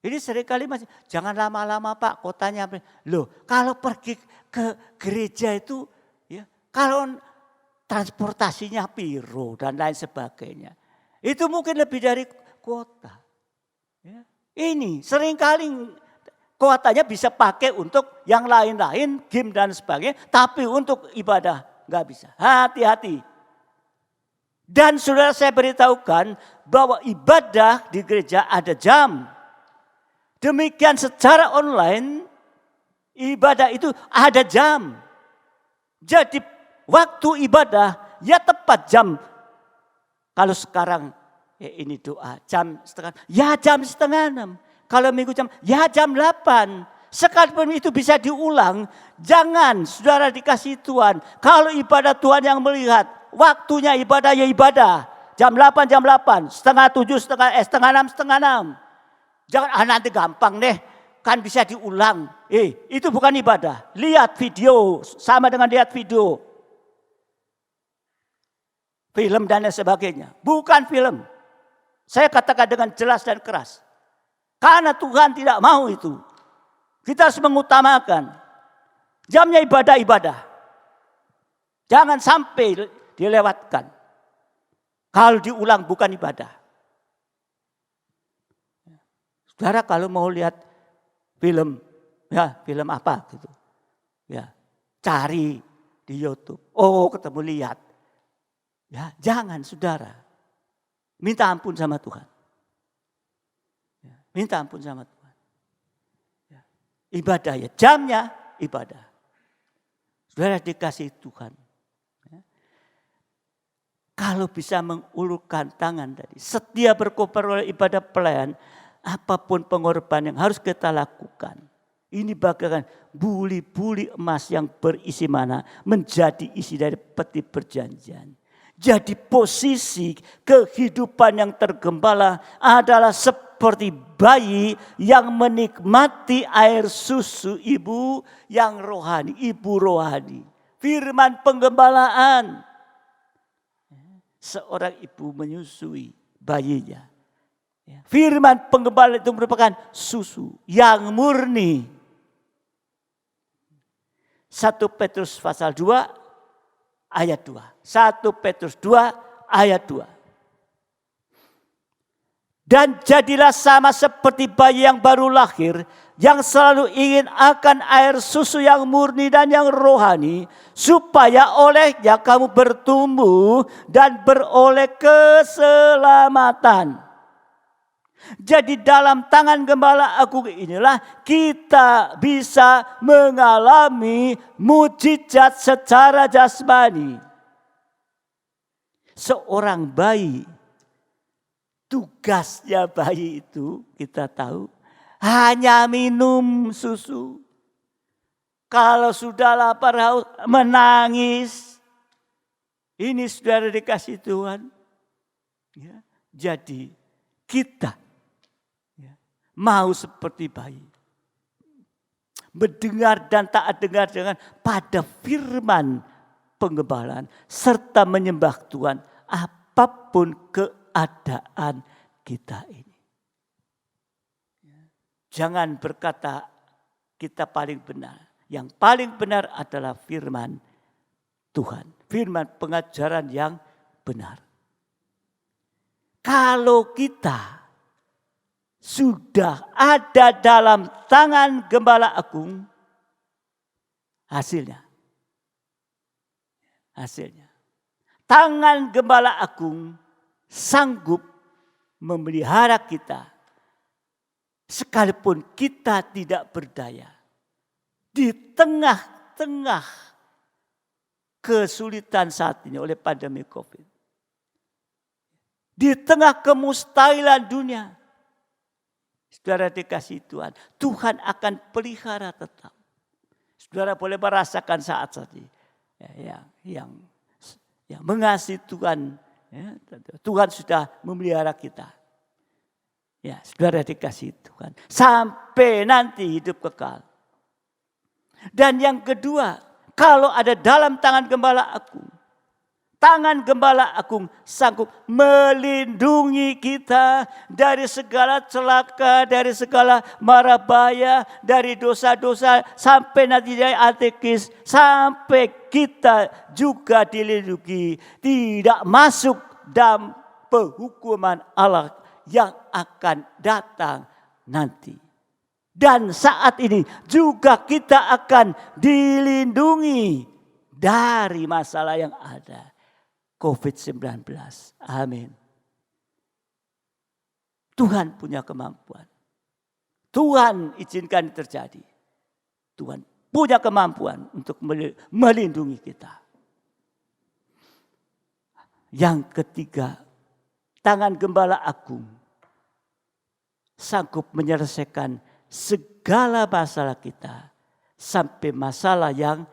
Ini seringkali masih, jangan lama-lama Pak kotanya. Loh kalau pergi ke gereja itu, ya, kalau transportasinya piro dan lain sebagainya. Itu mungkin lebih dari kota. Ya. Ini seringkali kuotanya bisa pakai untuk yang lain-lain, game dan sebagainya. Tapi untuk ibadah nggak bisa. Hati-hati. Dan saudara saya beritahukan bahwa ibadah di gereja ada jam. Demikian secara online ibadah itu ada jam. Jadi waktu ibadah ya tepat jam. Kalau sekarang ya ini doa jam setengah. Ya jam setengah 6. Kalau minggu ya jam 8. Sekalipun itu bisa diulang. Jangan saudara dikasih Tuhan. Kalau ibadah Tuhan yang melihat. Waktunya ibadah ya ibadah. Jam 8, setengah 7, setengah 6, setengah 6. Jangan nanti gampang deh. Kan bisa diulang. Itu bukan ibadah. Lihat video. Sama dengan lihat video. Film dan lain sebagainya. Bukan film. Saya katakan dengan jelas dan keras. Karena Tuhan tidak mau itu. Kita harus mengutamakan. Jamnya ibadah. Jangan sampai dilewatkan. Kalau diulang bukan ibadah. Saudara kalau mau lihat film. Ya film apa gitu. Ya. cari di YouTube. Oh, ketemu lihat. Ya, jangan saudara. Minta ampun sama Tuhan. Ya, minta ampun sama Tuhan. Ya, ibadah ya, jamnya ibadah. Saudara dikasih Tuhan. Ya. Kalau bisa mengulurkan tangan tadi, setia berkobar oleh ibadah pelayan, apapun pengorbanan yang harus kita lakukan. Ini bagaikan buli-buli emas yang berisi mana menjadi isi dari peti perjanjian. Jadi posisi kehidupan yang tergembala adalah seperti bayi yang menikmati air susu ibu yang rohani, ibu rohani. Firman penggembalaan. Seorang ibu menyusui bayinya. Firman penggembalaan itu merupakan susu yang murni. 1 Petrus pasal 2 ayat 2. 1 Petrus 2 ayat 2. Dan jadilah sama seperti bayi yang baru lahir, yang selalu ingin akan air susu yang murni dan yang rohani, supaya olehnya kamu bertumbuh dan beroleh keselamatan. Jadi dalam tangan gembala agung inilah kita bisa mengalami mujizat secara jasmani. Seorang bayi, tugasnya bayi itu kita tahu hanya minum susu. Kalau sudah lapar haus menangis. Ini saudara dikasih Tuhan. Ya, jadi kita mau seperti bayi. Mendengar dan taat dengar dengan pada firman penggembalaan. Serta menyembah Tuhan apapun keadaan kita ini. Jangan berkata kita paling benar. Yang paling benar adalah firman Tuhan. Firman pengajaran yang benar. Kalau kita sudah ada dalam tangan gembala agung, hasilnya. Tangan gembala agung sanggup memelihara kita. Sekalipun kita tidak berdaya. Di tengah-tengah kesulitan saat ini oleh pandemi COVID. Di tengah kemustahilan dunia. Saudara dikasih Tuhan. Tuhan akan pelihara tetap. Saudara boleh merasakan saat-saat ini. Yang mengasihi Tuhan. Ya, Tuhan sudah memelihara kita. Ya, saudara dikasih Tuhan. Sampai nanti hidup kekal. Dan yang kedua. Kalau ada dalam tangan gembala agung. Tangan gembala agung sanggup melindungi kita dari segala celaka, dari segala mara bahaya, dari dosa-dosa sampai nanti dari antikris, sampai kita juga dilindungi tidak masuk dalam penghukuman Allah yang akan datang nanti. Dan saat ini juga kita akan dilindungi dari masalah yang ada. COVID-19. Amin. Tuhan punya kemampuan. Tuhan izinkan terjadi. Tuhan punya kemampuan untuk melindungi kita. Yang ketiga, tangan gembala agung sanggup menyelesaikan segala masalah kita. Sampai masalah yang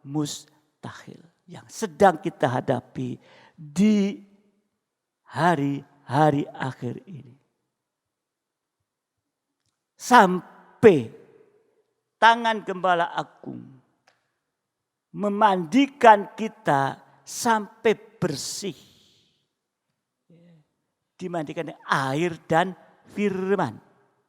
mustahil. Yang sedang kita hadapi di hari-hari akhir ini. Sampai tangan gembala agung memandikan kita sampai bersih. Dimandikan air dan firman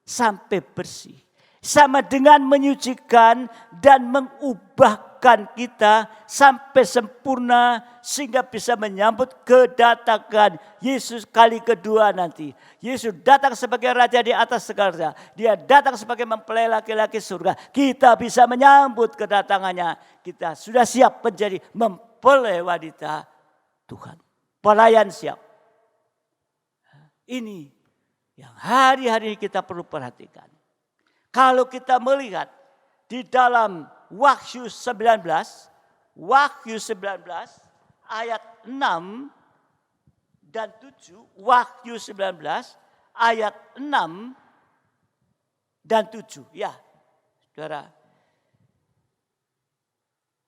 sampai bersih. sama dengan menyucikan dan mengubahkan kita sampai sempurna sehingga bisa menyambut kedatangan Yesus kali kedua nanti. Yesus datang sebagai raja di atas segala. Dia datang sebagai mempelai laki-laki surga. Kita bisa menyambut kedatangannya. Kita sudah siap menjadi mempelai wanita Tuhan. Pelayan siap. Ini yang hari-hari kita perlu perhatikan. Kalau kita melihat di dalam Wahyu 19 ayat 6 dan 7, Wahyu 19 ayat 6 dan 7. Ya, Saudara.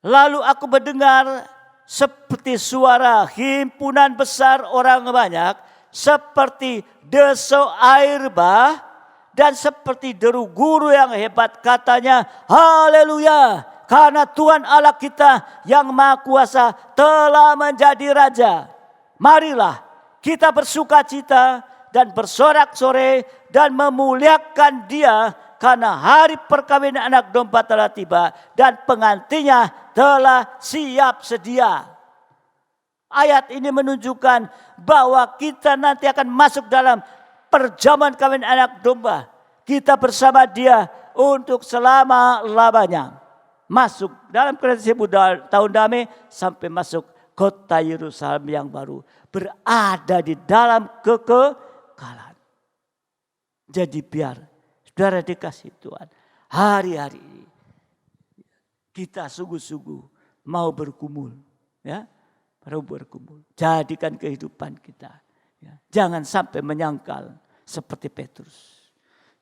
Lalu aku mendengar seperti suara himpunan besar orang banyak, seperti desau air bah, dan seperti deru guru yang hebat, katanya, haleluya, karena Tuhan Allah kita yang Maha Kuasa telah menjadi Raja. Marilah kita bersukacita dan bersorak-sorai dan memuliakan Dia, karena hari perkawinan anak domba telah tiba dan pengantinnya telah siap sedia. Ayat ini menunjukkan bahwa kita nanti akan masuk dalam perjamuan kawin anak domba. Kita bersama Dia untuk selama-lamanya. Masuk dalam kerajaan 1000 tahun damai sampai masuk kota Yerusalem yang baru. Berada di dalam kekekalan. Jadi biar saudara dikasih Tuhan, hari-hari ini kita sungguh-sungguh mau bergumul. Ya, mau bergumul. Jadikan kehidupan kita. Ya, jangan sampai menyangkal seperti Petrus.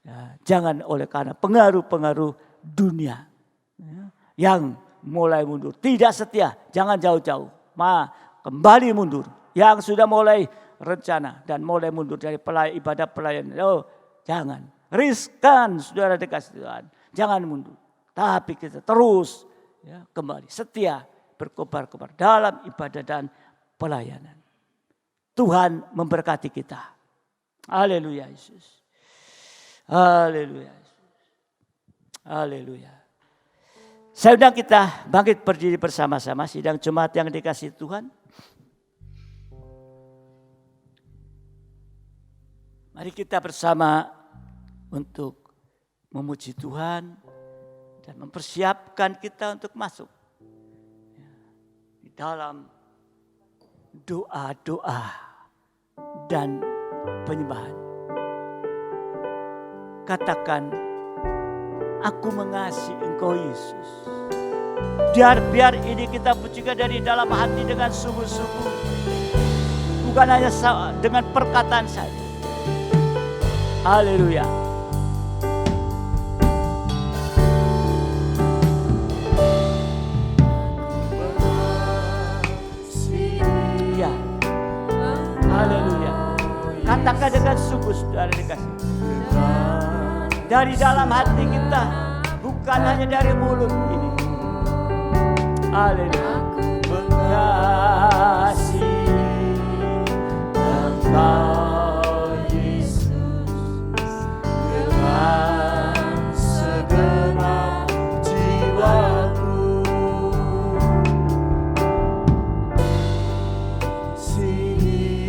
Ya, jangan oleh karena pengaruh-pengaruh dunia yang mulai mundur. Tidak setia, jangan jauh-jauh. Kembali mundur. Yang sudah mulai rencana dan mulai mundur dari ibadah pelayanan. Jangan. Riskan saudara dikasih Tuhan. Jangan mundur. Tapi kita terus kembali. Setia berkobar-kobar dalam ibadah dan pelayanan. Tuhan memberkati kita. Haleluya Yesus. Haleluya. Haleluya. Saya undang kita bangkit berdiri bersama-sama. Sidang jemaat yang dikasihi Tuhan. Mari kita bersama untuk memuji Tuhan dan mempersiapkan kita untuk masuk di dalam doa-doa dan penyembahan. Katakan, aku mengasihi Engkau Yesus. Biar ini kita pujikan dari dalam hati dengan sungguh-sungguh. Bukan hanya dengan perkataan saja. Haleluya. Ya. Haleluya. Katakan dengan sungguh saudara dikasih. Dari dalam hati kita, bukan hanya dari mulut ini. Haleluya. Mengasihi Engkau Yesus dengan segenap jiwaku. Sini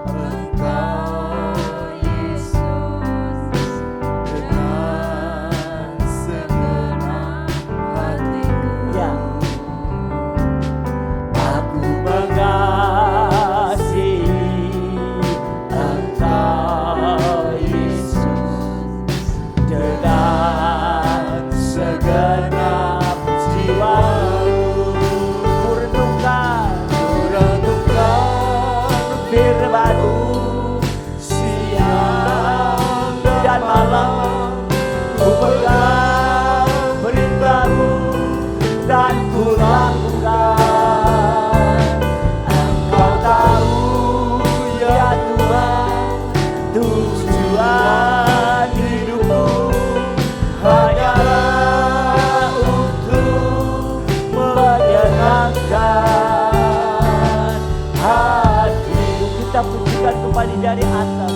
Engkau Yesus dengan segenap hatiku. Ya. Aku mengasihi Engkau Yesus dengan segenap jiwaku. Kurenungkan firman-Mu siang dan malam. Ku pegang perintah-Mu dan ku lakukan. Engkau tahu ya Tuhan, tujuan hidupku hanyalah untuk menyenangkan hati-Mu. Kita pujikan kembali dari atas.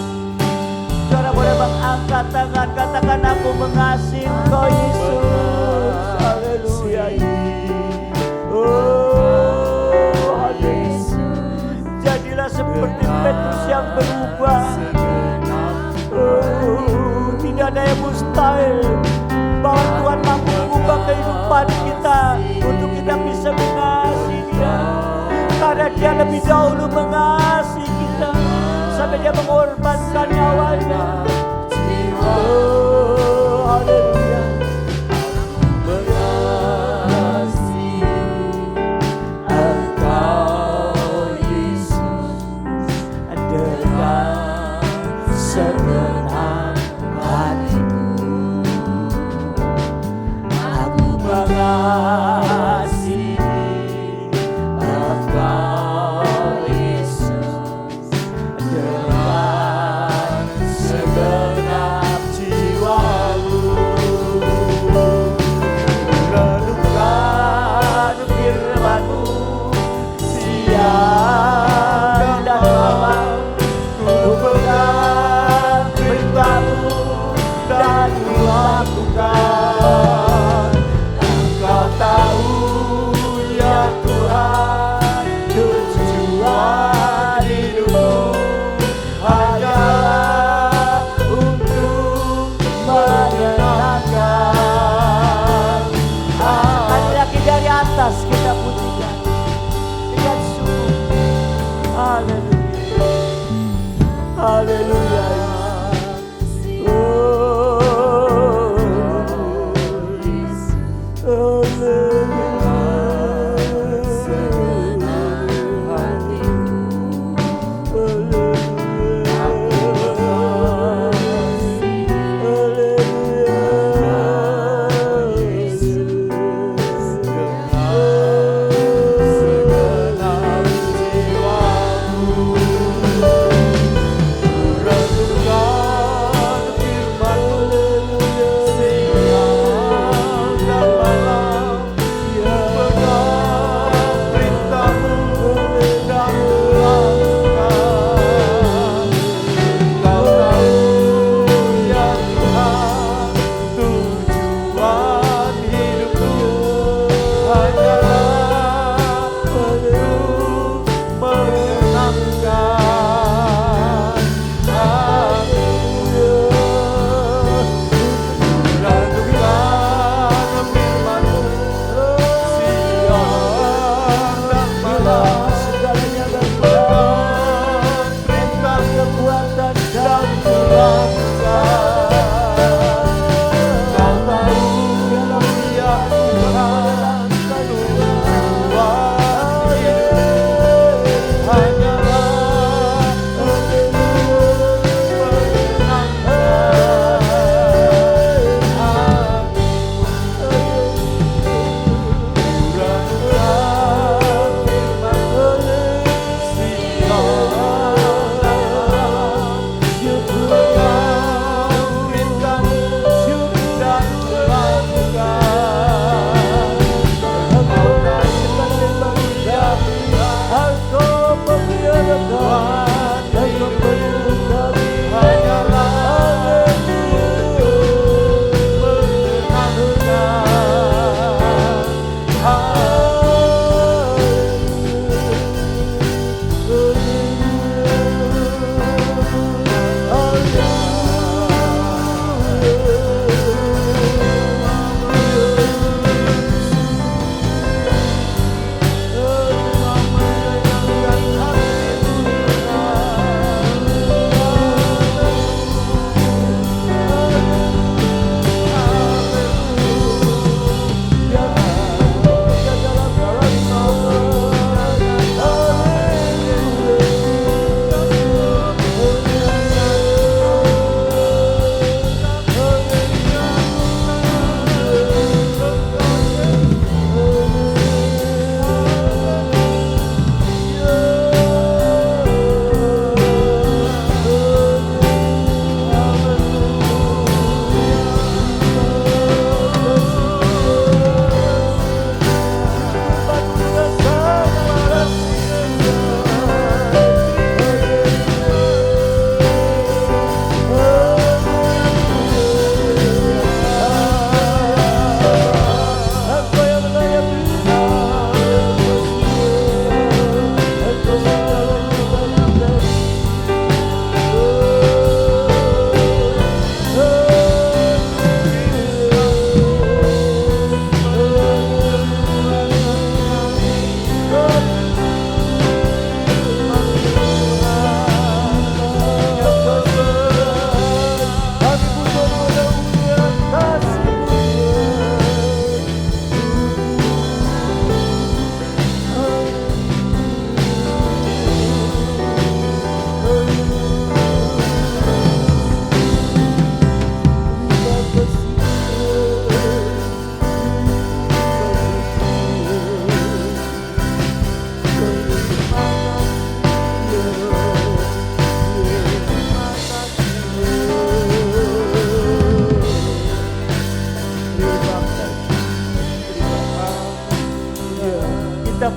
Saudara boleh mengangkat tangan, katakan Tuhan, aku mengasihi Engkau Yesus. Haleluya. Oh, haleluya. Jadilah seperti Petrus yang berubah. Oh, tidak ada yang mustahil bahwa Tuhan mampu mengubah kehidupan kita untuk kita bisa mengasihi Dia. Karena Dia lebih dahulu mengasihi kita sampai Dia mengorbankan nyawanya. Oh, haleluya. Mengasihi Engkau Yesus dengan segenap hatiku. Aku mengasihi Engkau Yesus dengan segenap jiwa.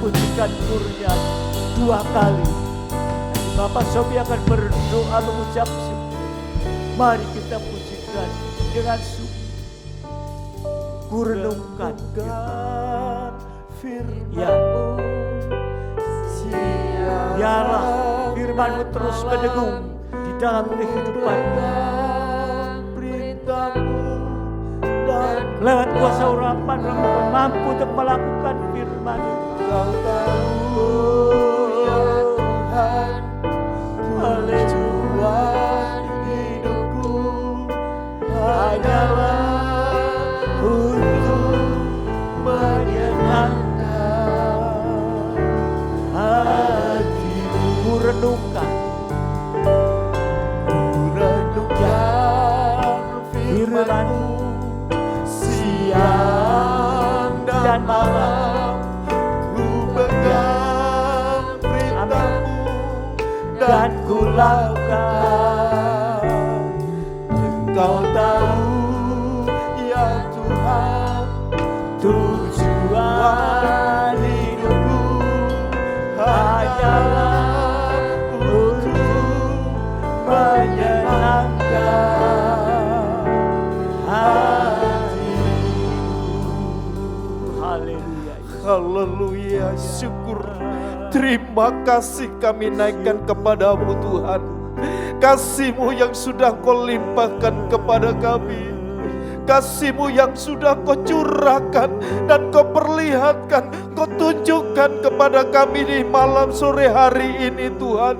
pujikan kurnia 2 kali. Bapak Sobi akan berdoa mengucap syukur. Mari kita pujikan dengan syukur. Kurenungkan firman-Mu. Ya. Biarlah firman-Mu terus mendengung di dalam kehidupan dan lewat kuasa urapan Roh mampu untuk melakukan firman-Mu. Kau tahu ya Tuhan, tujuan hidupku hanyalah untuk menyenangkan hatimu. Kurenungkan firman-Mu siang dan malam, ku pegang perintah-Mu dan ku lakukan. Engkau tahu ya Tuhan, tujuan hidupku hanyalah untuk menyenangkan hatimu. Haleluya. Haleluya, syukur. Terima kasih kami naikkan kepada-Mu Tuhan. Kasih-Mu yang sudah Kau limpahkan kepada kami. Kasih-Mu yang sudah Kau curahkan dan Kau perlihatkan, Kau tunjukkan kepada kami di malam sore hari ini Tuhan.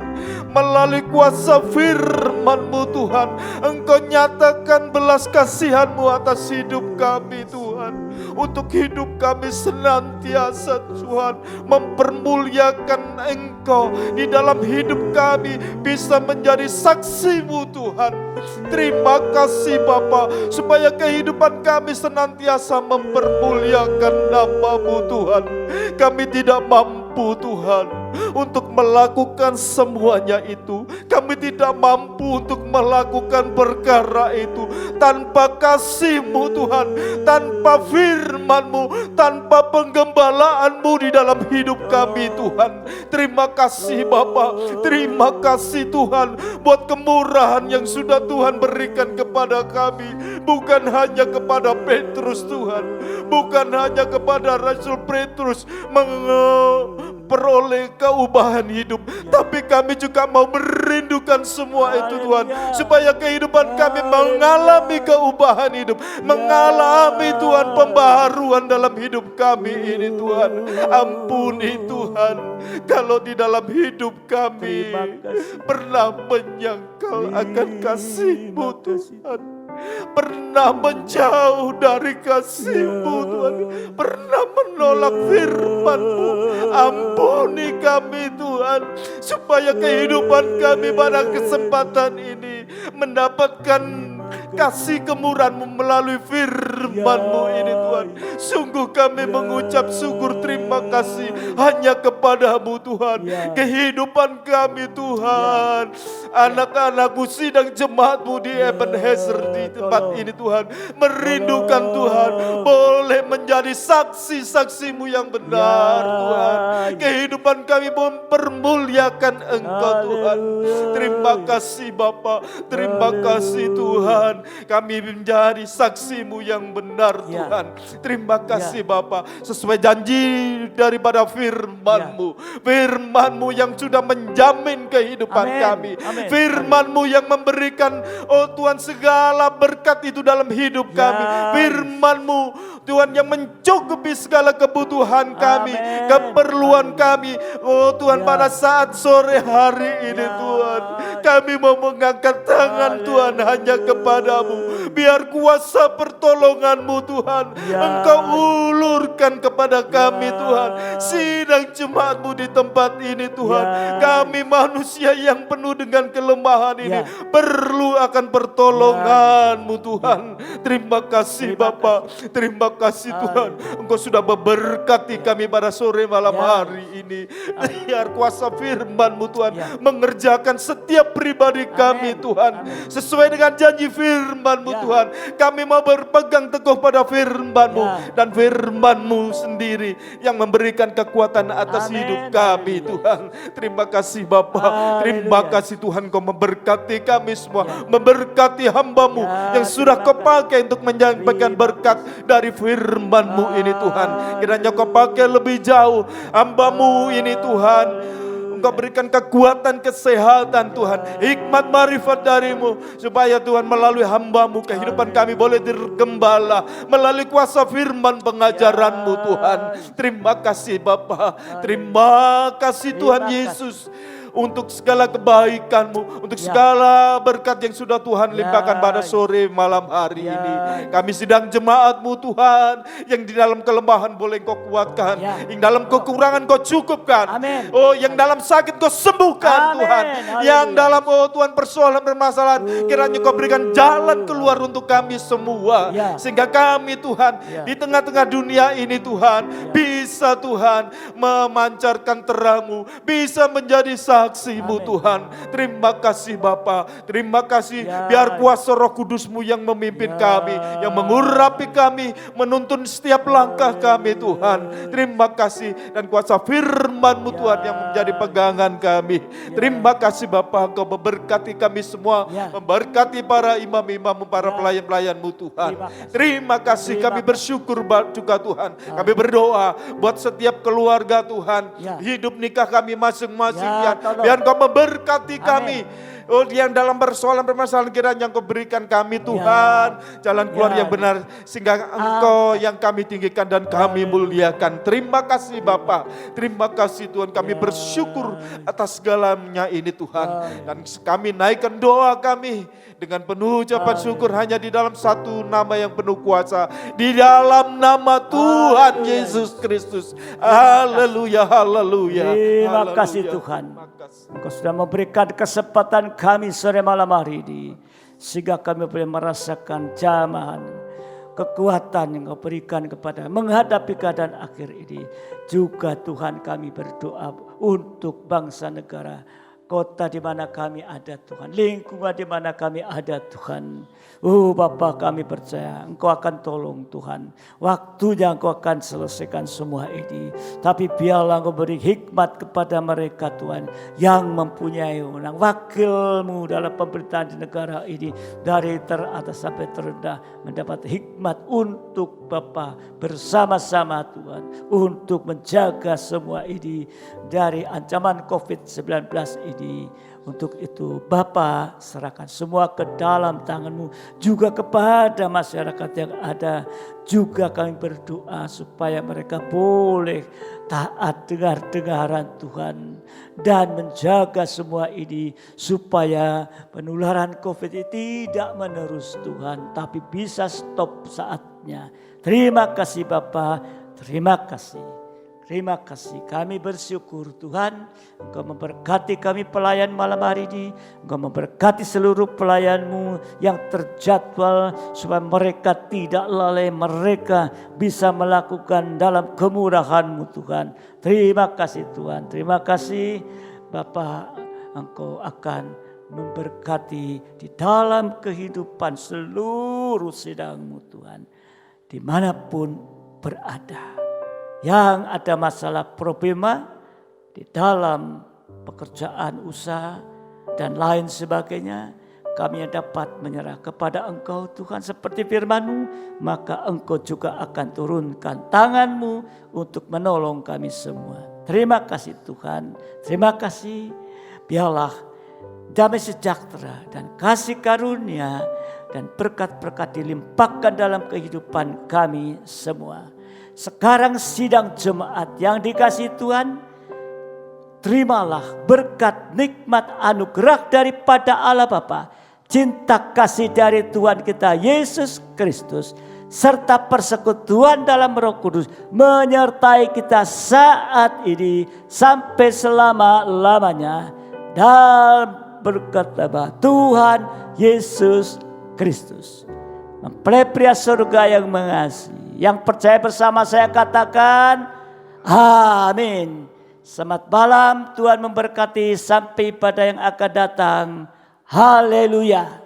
Melalui kuasa firman-Mu Tuhan, Engkau nyatakan belas kasihan-Mu atas hidup kami Tuhan. Untuk hidup kami senantiasa Tuhan mempermuliakan Engkau di dalam hidup kami, bisa menjadi saksi-Mu Tuhan. Terima kasih Bapa, supaya kehidupan kami senantiasa mempermuliakan nama-Mu Tuhan. Kami tidak mampu Tuhan untuk melakukan semuanya itu. Kami tidak mampu untuk melakukan perkara itu tanpa kasih-Mu Tuhan, tanpa firman-Mu, tanpa penggembalaan-Mu di dalam hidup kami Tuhan. Terima kasih Bapa, terima kasih Tuhan buat kemurahan yang sudah Tuhan berikan kepada kami. Bukan hanya kepada Petrus Tuhan, bukan hanya kepada Rasul Petrus memperoleh keubahan hidup, tapi kami juga mau merindukan semua itu Tuhan, supaya kehidupan kami mengalami keubahan hidup, mengalami Tuhan pembaharuan dalam hidup kami ini Tuhan. Ampuni Tuhan kalau di dalam hidup kami pernah menyangkal akan kasih-Mu Tuhan, pernah menjauh dari kasih-Mu Tuhan, pernah menolak firman-Mu. Ampuni kami Tuhan, supaya kehidupan kami pada kesempatan ini mendapatkan kasih kemurahan-Mu melalui firman-Mu ini Tuhan. Sungguh kami mengucap syukur terima kasih hanya kepada-Mu Tuhan. Kehidupan kami Tuhan, anak-anak-Mu sidang jemaat-Mu di Ebenezer di tempat ini Tuhan, merindukan Tuhan boleh menjadi saksi-saksi-Mu yang benar Tuhan. Kehidupan kami mempermuliakan Engkau Tuhan. Terima kasih Bapa, terima kasih Tuhan, kami menjadi saksi-Mu yang benar Tuhan. Terima kasih Bapa, sesuai janji daripada firman-Mu, firman-Mu yang sudah menjamin kehidupan kami, firman-Mu yang memberikan oh Tuhan segala berkat itu dalam hidup kami, firman-Mu Tuhan yang mencukupi segala kebutuhan kami, keperluan kami oh Tuhan pada saat sore hari ini Tuhan. Kami mau mengangkat tangan Tuhan hanya kepada-Mu, biar kuasa pertolongan-Mu Tuhan Engkau ulurkan kepada kami Tuhan. Sidang jemaat-Mu di tempat ini Tuhan, kami manusia yang penuh dengan kelemahan ini perlu akan pertolongan-Mu Tuhan. Terima kasih Bapa, terima Terima kasih Tuhan, Engkau sudah memberkati kami pada sore malam hari ini. Biar kuasa firman-Mu Tuhan mengerjakan setiap pribadi kami Tuhan. Sesuai dengan janji firman-Mu Tuhan, kami mau berpegang teguh pada firman-Mu. Dan firman-Mu sendiri yang memberikan kekuatan atas hidup kami Tuhan. Terima kasih Bapa, terima kasih Tuhan, Kau memberkati kami semua, memberkati hamba-Mu yang sudah Kau pakai untuk menyampaikan berkat dari firman-Mu ini Tuhan. Kiranya Kau pakai lebih jauh hamba-Mu ini Tuhan. Engkau berikan kekuatan, kesehatan Tuhan, hikmat marifat dari-Mu, supaya Tuhan melalui hamba-Mu kehidupan kami boleh tergembala melalui kuasa firman pengajaran-Mu Tuhan. Terima kasih Bapa, terima kasih Tuhan Yesus, untuk segala kebaikan-Mu, untuk segala berkat yang sudah Tuhan limpahkan pada sore malam hari ini. Kami sidang jemaat-Mu Tuhan, yang di dalam kelemahan boleh Kau kuatkan, yang dalam kekurangan Kau cukupkan. Oh, yang dalam sakit Kau sembuhkan Tuhan, yang dalam Tuhan persoalan permasalahan, kiranya Kau berikan jalan keluar untuk kami semua, sehingga kami Tuhan di tengah-tengah dunia ini Tuhan bisa Tuhan memancarkan terang-Mu, bisa menjadi saksi-Mu Tuhan. Terima kasih Bapa, terima kasih. Biar kuasa Roh Kudus-Mu yang memimpin kami, yang mengurapi kami, menuntun setiap langkah kami Tuhan. Terima kasih, dan kuasa firman-Mu Tuhan yang menjadi pegangan kami. Terima kasih Bapa, Engkau memberkati kami semua, memberkati para imam-imam, para pelayan-pelayan-Mu Tuhan. Terima kasih, kami bersyukur juga Tuhan. Kami berdoa buat setiap keluarga Tuhan, hidup nikah kami masing-masing, biar Engkau memberkati kami. Oh, yang dalam persoalan permasalahan kiranya Engkau berikan kami Tuhan jalan keluar yang benar, sehingga Engkau yang kami tinggikan dan kami muliakan. Terima kasih Bapa, terima kasih Tuhan, kami bersyukur atas segalanya ini Tuhan. Dan kami naikkan doa kami dengan penuh ucapan syukur hanya di dalam satu nama yang penuh kuasa, di dalam nama Tuhan Yesus Kristus. Haleluya, haleluya. Terima kasih Tuhan, Engkau sudah memberikan kesempatan kami sore malam hari ini, sehingga kami boleh merasakan jamahan kekuatan yang Kau berikan kepada menghadapi keadaan akhir ini. Juga Tuhan, kami berdoa untuk bangsa negara, kota di mana kami ada Tuhan, lingkungan di mana kami ada Tuhan. Oh Bapa, kami percaya Engkau akan tolong Tuhan. Waktunya Engkau akan selesaikan semua ini. Tapi biarlah Engkau beri hikmat kepada mereka Tuhan, yang mempunyai wewenang, wakil-Mu dalam pemerintahan di negara ini, dari teratas sampai terendah, mendapat hikmat untuk Bapa bersama-sama Tuhan, untuk menjaga semua ini dari ancaman COVID-19 ini. Untuk itu Bapa, serahkan semua ke dalam tangan-Mu, juga kepada masyarakat yang ada. Juga kami berdoa supaya mereka boleh taat dengar-dengaran Tuhan, dan menjaga semua ini supaya penularan COVID ini tidak menerus Tuhan, tapi bisa stop saatnya. Terima kasih Bapa, terima kasih. Terima kasih, kami bersyukur Tuhan, Engkau memberkati kami pelayan malam hari ini. Engkau memberkati seluruh pelayan-Mu yang terjadwal, supaya mereka tidak lalai, mereka bisa melakukan dalam kemurahan-Mu Tuhan. Terima kasih Tuhan, terima kasih Bapa, Engkau akan memberkati di dalam kehidupan seluruh sidang-Mu Tuhan, dimanapun berada. Yang ada masalah problema di dalam pekerjaan, usaha, dan lain sebagainya, kami dapat menyerah kepada Engkau Tuhan seperti firman-Mu, maka Engkau juga akan turunkan tangan-Mu untuk menolong kami semua. Terima kasih Tuhan, terima kasih. Biarlah damai sejahtera dan kasih karunia dan berkat-berkat dilimpahkan dalam kehidupan kami semua. Sekarang sidang jemaat yang dikasihi Tuhan, terimalah berkat, nikmat, anugerah daripada Allah Bapa, cinta kasih dari Tuhan kita Yesus Kristus, serta persekutuan dalam Roh Kudus menyertai kita saat ini sampai selama-lamanya. Dan berkat Bapa Tuhan Yesus Kristus, mempelai pria surga yang mengasihi, Yang percaya bersama saya katakan, amin. Selamat malam, Tuhan memberkati sampai pada yang akan datang. Haleluya.